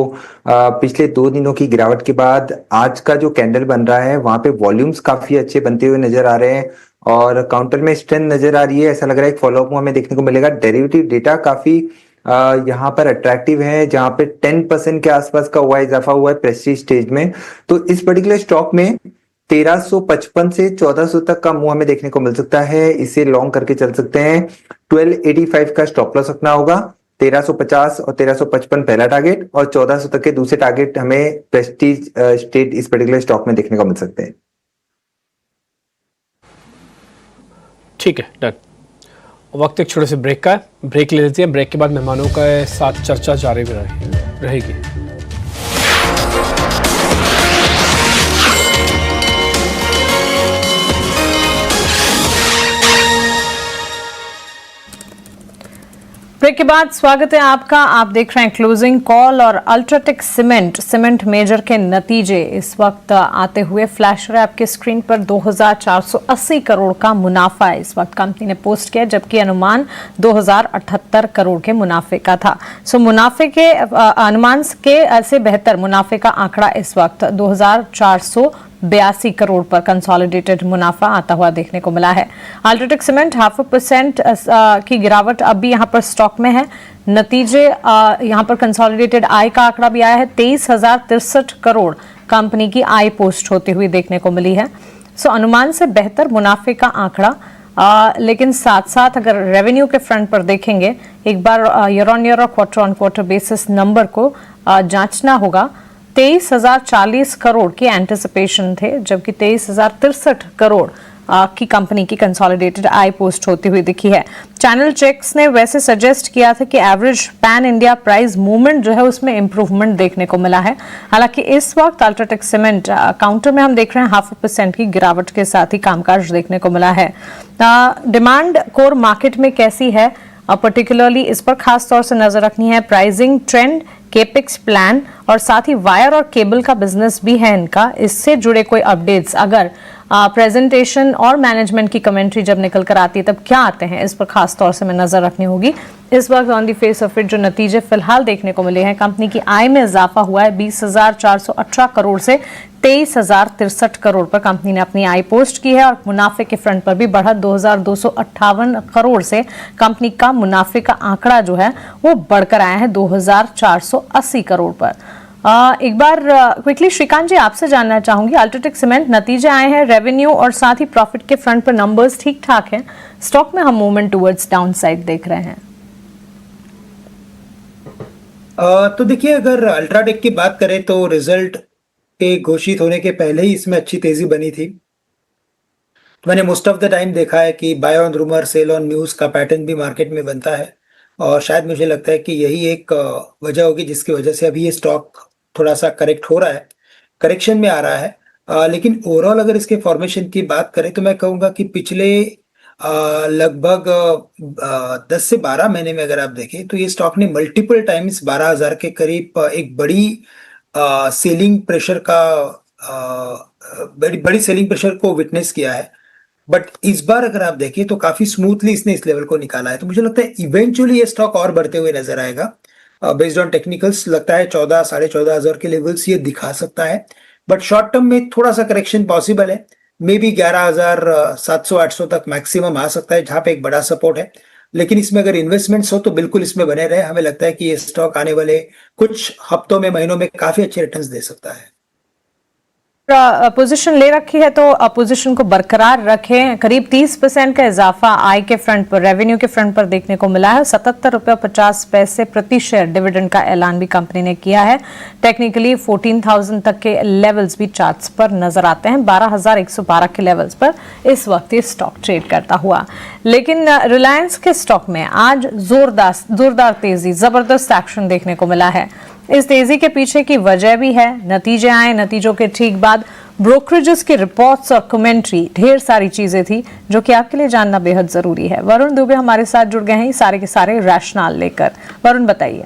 पिछले 2 दिनों की गिरावट के बाद आज का जो कैंडल बन रहा है वहां पे वॉल्यूम्स काफी अच्छे बनते हुए नजर आ रहे हैं और काउंटर में स्ट्रेंथ नजर आ रही है। ऐसा लग रहा है एक फॉलोअप हमें देखने को मिलेगा। डेरिवेटिव डेटा काफी यहाँ पर अट्रैक्टिव है, जहां पे 10% के आसपास का हुआ इजाफा हुआ है प्रेस्टीज स्टेज में। तो इस पर्टिकुलर स्टॉक में 1355 से 1400 तक का मूव हमें देखने को मिल सकता है। इसे लॉन्ग करके चल सकते हैं। 1285 का स्टॉप लॉस रखना होगा। 1350 और 1355 पहला टारगेट और 1400 तक के दूसरे टारगेट हमें प्रेस्टीज स्टेट इस पर्टिकुलर स्टॉक में देखने को मिल सकते हैं। ठीक है, डन। वक्त एक छोटे से ब्रेक का है, ब्रेक ले लेते हैं। ब्रेक के बाद मेहमानों का साथ चर्चा जारी रहेगी। ब्रेक के बाद स्वागत है आपका। आप देख रहे हैं क्लोजिंग कॉल और अल्ट्राटेक सीमेंट मेजर के नतीजे इस वक्त आते हुए फ्लैश रहे आपके स्क्रीन पर। 2480 करोड़ का मुनाफा इस वक्त कंपनी ने पोस्ट किया, जबकि अनुमान 2078 करोड़ के मुनाफे का था। सो मुनाफे के अनुमान के से बेहतर मुनाफे का आंकड़ा इस वक्त 2482 करोड़ पर कंसोलिडेटेड मुनाफा आता हुआ देखने को मिला है। अल्ट्राटेक सीमेंट 0.5% की गिरावट अब भी यहां पर स्टॉक में है। नतीजे यहां पर कंसोलिडेटेड आय का आंकड़ा भी आया है। 23,063 करोड़ कंपनी की आय पोस्ट होती हुई देखने को मिली है। सो अनुमान से बेहतर मुनाफे का आंकड़ा, लेकिन साथ साथ अगर रेवेन्यू के फ्रंट पर देखेंगे, एक बार ईयर ऑन ईयर और quarter on quarter basis number को जांचना होगा। 23,040 करोड़ की एंटिसिपेशन थे, जबकि 23,063 करोड़ की कंपनी की कंसोलिडेटेड आय पोस्ट होती हुई दिखी है। चैनल चेक्स ने वैसे सजेस्ट किया था कि average pan India price movement जो है उसमें इंप्रूवमेंट देखने को मिला है। हालांकि इस वक्त अल्ट्राटेक सीमेंट काउंटर में हम देख रहे हैं 0.5% की गिरावट के साथ ही कामकाज देखने को मिला है। डिमांड कोर मार्केट में कैसी है, पर्टिकुलरली इस पर खास तौर से नजर रखनी है। प्राइसिंग ट्रेंड, केपेक्स प्लान और साथ ही वायर और केबल का बिजनेस भी है इनका। इससे जुड़े कोई अपडेट्स अगर प्रेजेंटेशन और मैनेजमेंट की कमेंट्री जब निकल कर आती है तब क्या आते हैं, इस पर खास तौर से मैं नजर रखनी होगी। इस वक्त on the face of it जो नतीजे फिलहाल देखने को मिले हैं, कंपनी की आय में इजाफा हुआ है 20,418 करोड़ से 23,063 करोड़ पर कंपनी ने अपनी आय पोस्ट की है। और मुनाफे के फ्रंट पर भी बढ़त 2,258 करोड़ से कंपनी का मुनाफे का आंकड़ा जो है वो बढ़कर आया है 2,480 करोड़ पर। एक बार क्विकली श्रीकांत जी आपसे जानना चाहूंगी, अल्ट्राटेक सीमेंट नतीजे आए हैं, रेवेन्यू और साथ ही प्रॉफिट के फ्रंट पर नंबर्स ठीक ठाक हैं, स्टॉक में हम मूवमेंट टुवर्ड्स डाउन साइड देख रहे हैं। तो देखिए, अगर अल्ट्राटेक की बात करें तो रिजल्ट के घोषित होने के पहले ही इसमें अच्छी तेजी बनी थी। मैंने मोस्ट ऑफ द टाइम देखा है कि buy on rumour sell on news का पैटर्न भी मार्केट में बनता है, और शायद मुझे लगता है कि यही एक वजह होगी जिसकी वजह से अभी ये स्टॉक थोड़ा सा करेक्ट हो रहा है, करेक्शन में आ रहा है। लेकिन ओवरऑल अगर इसके फॉर्मेशन की बात करें तो मैं कहूँगा कि पिछले लगभग 10 से 12 महीने में अगर आप देखें तो ये स्टॉक ने मल्टीपल टाइम्स 12,000 के करीब एक बड़ी सेलिंग प्रेशर का बड़ी सेलिंग प्रेशर को विटनेस किया है। बट इस बार अगर आप देखें तो काफी स्मूथली इसने इस लेवल को निकाला है। तो मुझे लगता है इवेंचुअली ये स्टॉक और बढ़ते हुए नजर आएगा। बेस्ड ऑन टेक्निकल्स लगता है 14 साढ़े 14,000 के लेवल्स ये दिखा सकता है। बट शॉर्ट टर्म में थोड़ा सा करेक्शन पॉसिबल है, मे बी 11,700-800 तक मैक्सिमम आ सकता है, जहां पे एक बड़ा सपोर्ट है। लेकिन इसमें अगर इन्वेस्टमेंट्स हो तो बिल्कुल इसमें बने रहे। हमें लगता है कि ये स्टॉक आने वाले कुछ हफ्तों में, महीनों में काफी अच्छे रिटर्न्स दे सकता है। पोजीशन ले रखी है तो पोजीशन को बरकरार रखें। करीब 30% का इजाफा आय के फ्रंट पर, रेवेन्यू के फ्रंट पर देखने को मिला है। 77.50 रुपए प्रति शेयर डिविडेंड का ऐलान भी कंपनी ने किया है। टेक्निकली 14,000 तक के लेवल्स भी चार्ट्स पर नजर आते हैं। 12,112 के लेवल्स पर इस वक्त ये स्टॉक ट्रेड करता हुआ। लेकिन रिलायंस के स्टॉक में आज जोरदार तेजी, जबरदस्त एक्शन देखने को मिला है। इस तेजी के पीछे की वजह भी है, नतीजे आए, नतीजों के ठीक बाद ब्रोकरेजेस की रिपोर्ट्स और कमेंट्री, ढेर सारी चीजें थी जो कि आपके लिए जानना बेहद जरूरी है। वरुण दुबे हमारे साथ जुड़ गए हैं सारे के सारे रैशनल लेकर। वरुण बताइए।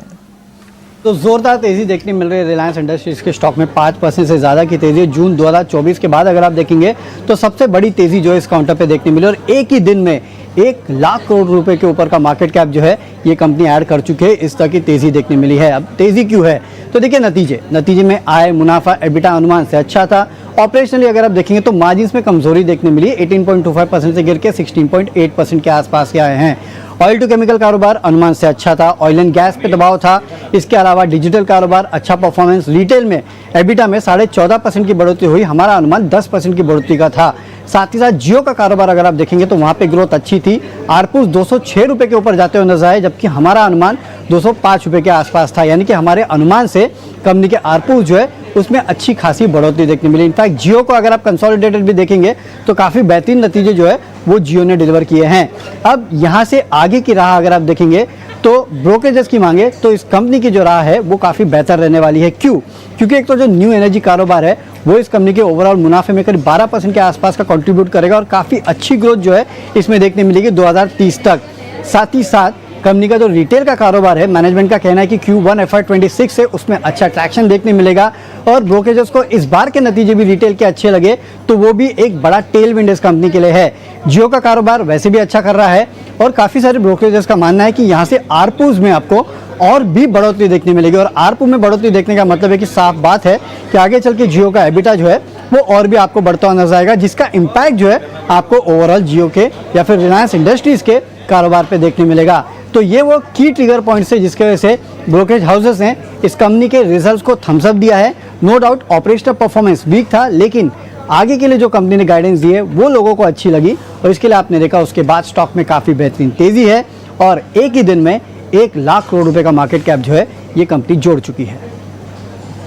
तो जोरदार तेजी देखने मिल रही है रिलायंस इंडस्ट्रीज के स्टॉक में। 5% से ज़्यादा की तेजी जून 2024 के बाद अगर आप देखेंगे तो सबसे बड़ी तेजी जो है इस काउंटर पे देखने मिली। और एक ही दिन में 1 लाख करोड़ रुपए के ऊपर का मार्केट कैप जो है ये कंपनी ऐड कर चुकी है। इस तरह की तेजी देखने मिली है। अब तेजी क्यों है तो देखिए, नतीजे में आय, मुनाफा, एबिटा अनुमान से अच्छा था। ऑपरेशनली अगर आप देखेंगे तो मार्जिन्स में कमजोरी देखने मिली। 18.25% से गिर के 16.8% के आसपास के आए हैं। ऑयल टू केमिकल कारोबार अनुमान से अच्छा था। ऑयल एंड गैस पे दबाव था। इसके अलावा डिजिटल कारोबार अच्छा परफॉर्मेंस। रिटेल में एबिटा में 14.5% की बढ़ोतरी हुई, हमारा अनुमान 10% की बढ़ोतरी का था। साथ ही साथ जियो का कारोबार अगर आप देखेंगे तो वहाँ पे ग्रोथ अच्छी थी। आरपूस 206 रुपये के ऊपर जाते हुए नजर आए, जबकि हमारा अनुमान 205 रुपये के आसपास था, यानी कि हमारे अनुमान से कंपनी के आरपूस जो है उसमें अच्छी खासी बढ़ोतरी देखने मिली। इनफैक्ट जियो को अगर आप कंसोलिडेटेड भी देखेंगे तो काफ़ी बेहतरीन नतीजे जो है वो जियो ने डिलीवर किए हैं। अब यहाँ से आगे की राह अगर आप देखेंगे तो ब्रोकरेजेस की मांगे तो इस कंपनी की जो राह है वो काफ़ी बेहतर रहने वाली है। क्यों? क्योंकि एक तो जो न्यू एनर्जी कारोबार है वो इस कंपनी के ओवरऑल मुनाफे में करीब 12% के आसपास का कंट्रीब्यूट करेगा और काफ़ी अच्छी ग्रोथ जो है इसमें देखने मिलेगी 2030 तक। साथ ही साथ कंपनी का जो रिटेल का कारोबार है, मैनेजमेंट का कहना है कि Q1 FY26 से उसमें अच्छा ट्रैक्शन देखने मिलेगा और ब्रोकरेजेस को इस बार के नतीजे भी रिटेल के अच्छे लगे तो वो भी एक बड़ा टेल विंड इस कंपनी के लिए है। जियो का कारोबार वैसे भी अच्छा कर रहा है और काफ़ी सारे ब्रोकरेजेस का मानना है कि यहाँ से आरपूस में आपको और भी बढ़ोतरी देखने मिलेगी और आरपू में बढ़ोतरी देखने का मतलब है कि साफ बात है कि आगे चल के जियो का एबिटा जो है वो और भी आपको बढ़ता हुआ नजर आएगा, जिसका इम्पैक्ट जो है आपको ओवरऑल जियो के या फिर रिलायंस इंडस्ट्रीज के कारोबार पे देखने मिलेगा। तो ये वो की ट्रिगर पॉइंट्स है जिसके वजह से ब्रोकरेज हाउसेस ने इस कंपनी के रिजल्ट्स को थम्स अप दिया है। No doubt operational performance weak था, लेकिन आगे के लिए जो कंपनी ने गाइडेंस दी है वो लोगों को अच्छी लगी और इसके लिए आपने देखा उसके बाद स्टॉक में काफ़ी बेहतरीन तेज़ी है और एक ही दिन में 1 लाख करोड़ रुपए का मार्केट कैप जो है ये कंपनी जोड़ चुकी है।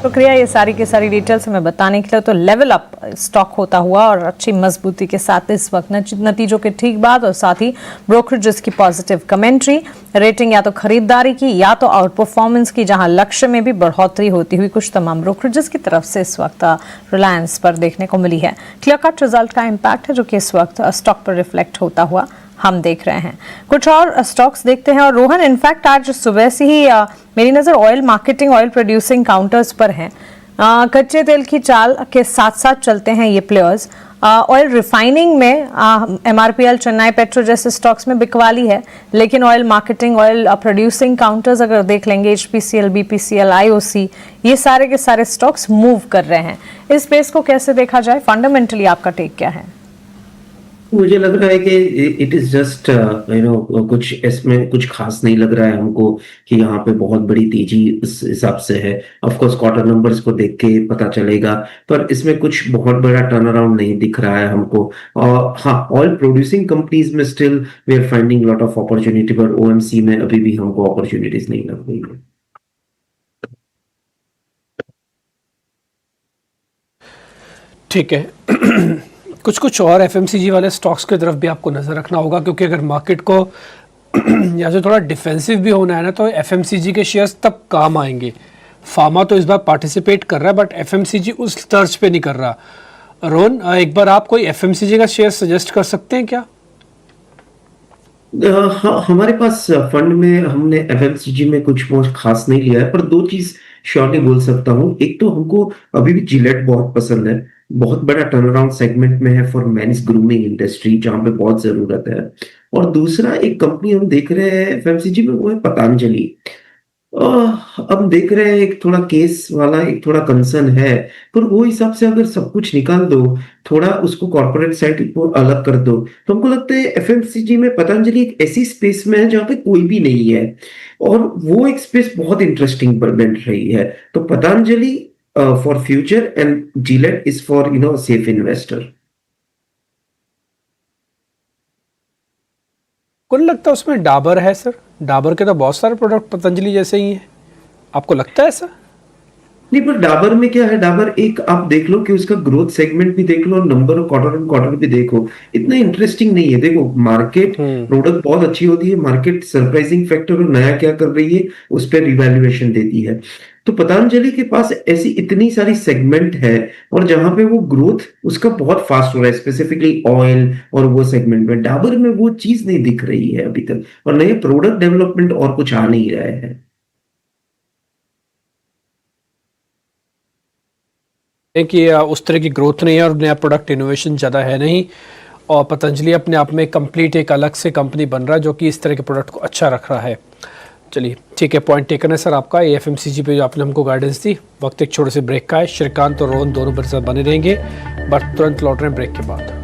शुक्रिया ये सारी की सारी डिटेल्स हमें बताने के लिए। तो लेवल अप स्टॉक होता हुआ और अच्छी मजबूती के साथ इस वक्त नतीजों के ठीक बाद और साथ ही ब्रोकरेजेस की पॉजिटिव कमेंट्री, रेटिंग या तो खरीदारी की या तो आउट परफॉर्मेंस की, जहां लक्ष्य में भी बढ़ोतरी होती हुई कुछ तमाम ब्रोकरेजेस की तरफ से इस वक्त रिलायंस पर देखने को मिली है। क्लियर कट रिजल्ट का इम्पैक्ट है जो कि इस वक्त स्टॉक पर रिफ्लेक्ट होता हुआ हम देख रहे हैं। कुछ और स्टॉक्स देखते हैं और रोहन, इनफैक्ट आज सुबह से ही मेरी नज़र oil marketing, oil producing counters पर हैं। कच्चे तेल की चाल के साथ साथ चलते हैं ये प्लेयर्स। ऑयल रिफाइनिंग में MRPL, चेन्नई पेट्रो जैसे स्टॉक्स में बिकवाली है, लेकिन oil marketing, oil producing counters अगर देख लेंगे, HPCL, BPCL, IOC, ये सारे के सारे स्टॉक्स मूव कर रहे हैं। इस स्पेस को कैसे देखा जाए? फंडामेंटली आपका टेक क्या है? मुझे लग रहा है कि इट इज जस्ट कुछ इसमें कुछ खास नहीं लग रहा है हमको कि यहाँ पे बहुत बड़ी तेजी इस हिसाब से है। ऑफ कोर्स क्वार्टर नंबर्स को देख के पता चलेगा, पर इसमें कुछ बहुत बड़ा टर्न अराउंड नहीं दिख रहा है हमको। और हाँ, ऑयल प्रोड्यूसिंग कंपनीज में still we are finding lot of opportunity, पर OMC में अभी भी हमको अपॉर्चुनिटीज नहीं लग रही है। ठीक है। कुछ कुछ और FMCG वाले स्टॉक्स की तरफ भी आपको नज़र रखना होगा, क्योंकि अगर मार्केट को या तो थोड़ा डिफेंसिव भी होना है ना, तो FMCG के शेयर्स तब काम आएंगे। फार्मा तो इस बार पार्टिसिपेट कर रहा है, बट FMCG उस तर्ज पे नहीं कर रहा। रोहन, एक बार आप कोई FMCG का शेयर सजेस्ट कर सकते हैं क्या? हाँ, हमारे पास फंड में हमने FMCG में कुछ बहुत खास नहीं लिया है, पर दो चीज श्योरली बोल सकता हूँ। एक तो हमको अभी भी जिलेट बहुत पसंद है, बहुत बड़ा टर्न अराउंड सेगमेंट में है फॉर मेंस ग्रूमिंग इंडस्ट्री, जहां पे बहुत जरूरत है। और दूसरा एक कंपनी हम देख रहे हैं FMCG में, वो है पतंजलि। अब देख रहे हैं एक थोड़ा केस वाला, एक थोड़ा कंसर्न है, पर वो हिसाब से अगर सब कुछ निकाल दो, थोड़ा उसको कॉर्पोरेट साइड को अलग कर दो, तो हमको लगता है FMCG में पतंजलि एक ऐसी स्पेस में है जहाँ पे कोई भी नहीं है और वो एक स्पेस बहुत इंटरेस्टिंग बन रही है। तो Patanjali for future and Gillette is for safe investor। कौन लगता है उसमें डाबर है सर? डाबर के तो बहुत सारे प्रोडक्ट पतंजलि जैसे ही हैं, आपको लगता है ऐसा? नहीं, पर डाबर में क्या है, डाबर एक आप देख लो कि उसका ग्रोथ सेगमेंट भी देख लो, नंबर क्वार्टर एंड क्वार्टर भी देखो, इतना इंटरेस्टिंग नहीं है। देखो मार्केट प्रोडक्ट बहुत अच्छी होती है, मार्केट सरप्राइजिंग फैक्टर और नया क्या कर रही है उस पर रिवैल्यूएशन देती है। तो पतंजलि के पास ऐसी इतनी सारी सेगमेंट है और जहां पे वो ग्रोथ उसका बहुत फास्ट हो रहा है, स्पेसिफिकली ऑयल और वो सेगमेंट में। डाबर में वो चीज नहीं दिख रही है अभी तक, और नए प्रोडक्ट डेवलपमेंट और कुछ आ नहीं रहे हैं। कि उस तरह की ग्रोथ नहीं है और नया प्रोडक्ट इनोवेशन ज़्यादा है नहीं, और पतंजलि अपने आप में कंप्लीट एक अलग से कंपनी बन रहा है जो कि इस तरह के प्रोडक्ट को अच्छा रख रहा है। चलिए ठीक है, पॉइंट टेकन है सर आपका। ये FMCG पे जो आपने हमको गाइडेंस दी। वक्त एक छोटे से ब्रेक का है। श्रीकांत और रोहन दोनों मेरे साथ बने रहेंगे, बट तुरंत लौट रहे हैं ब्रेक के बाद।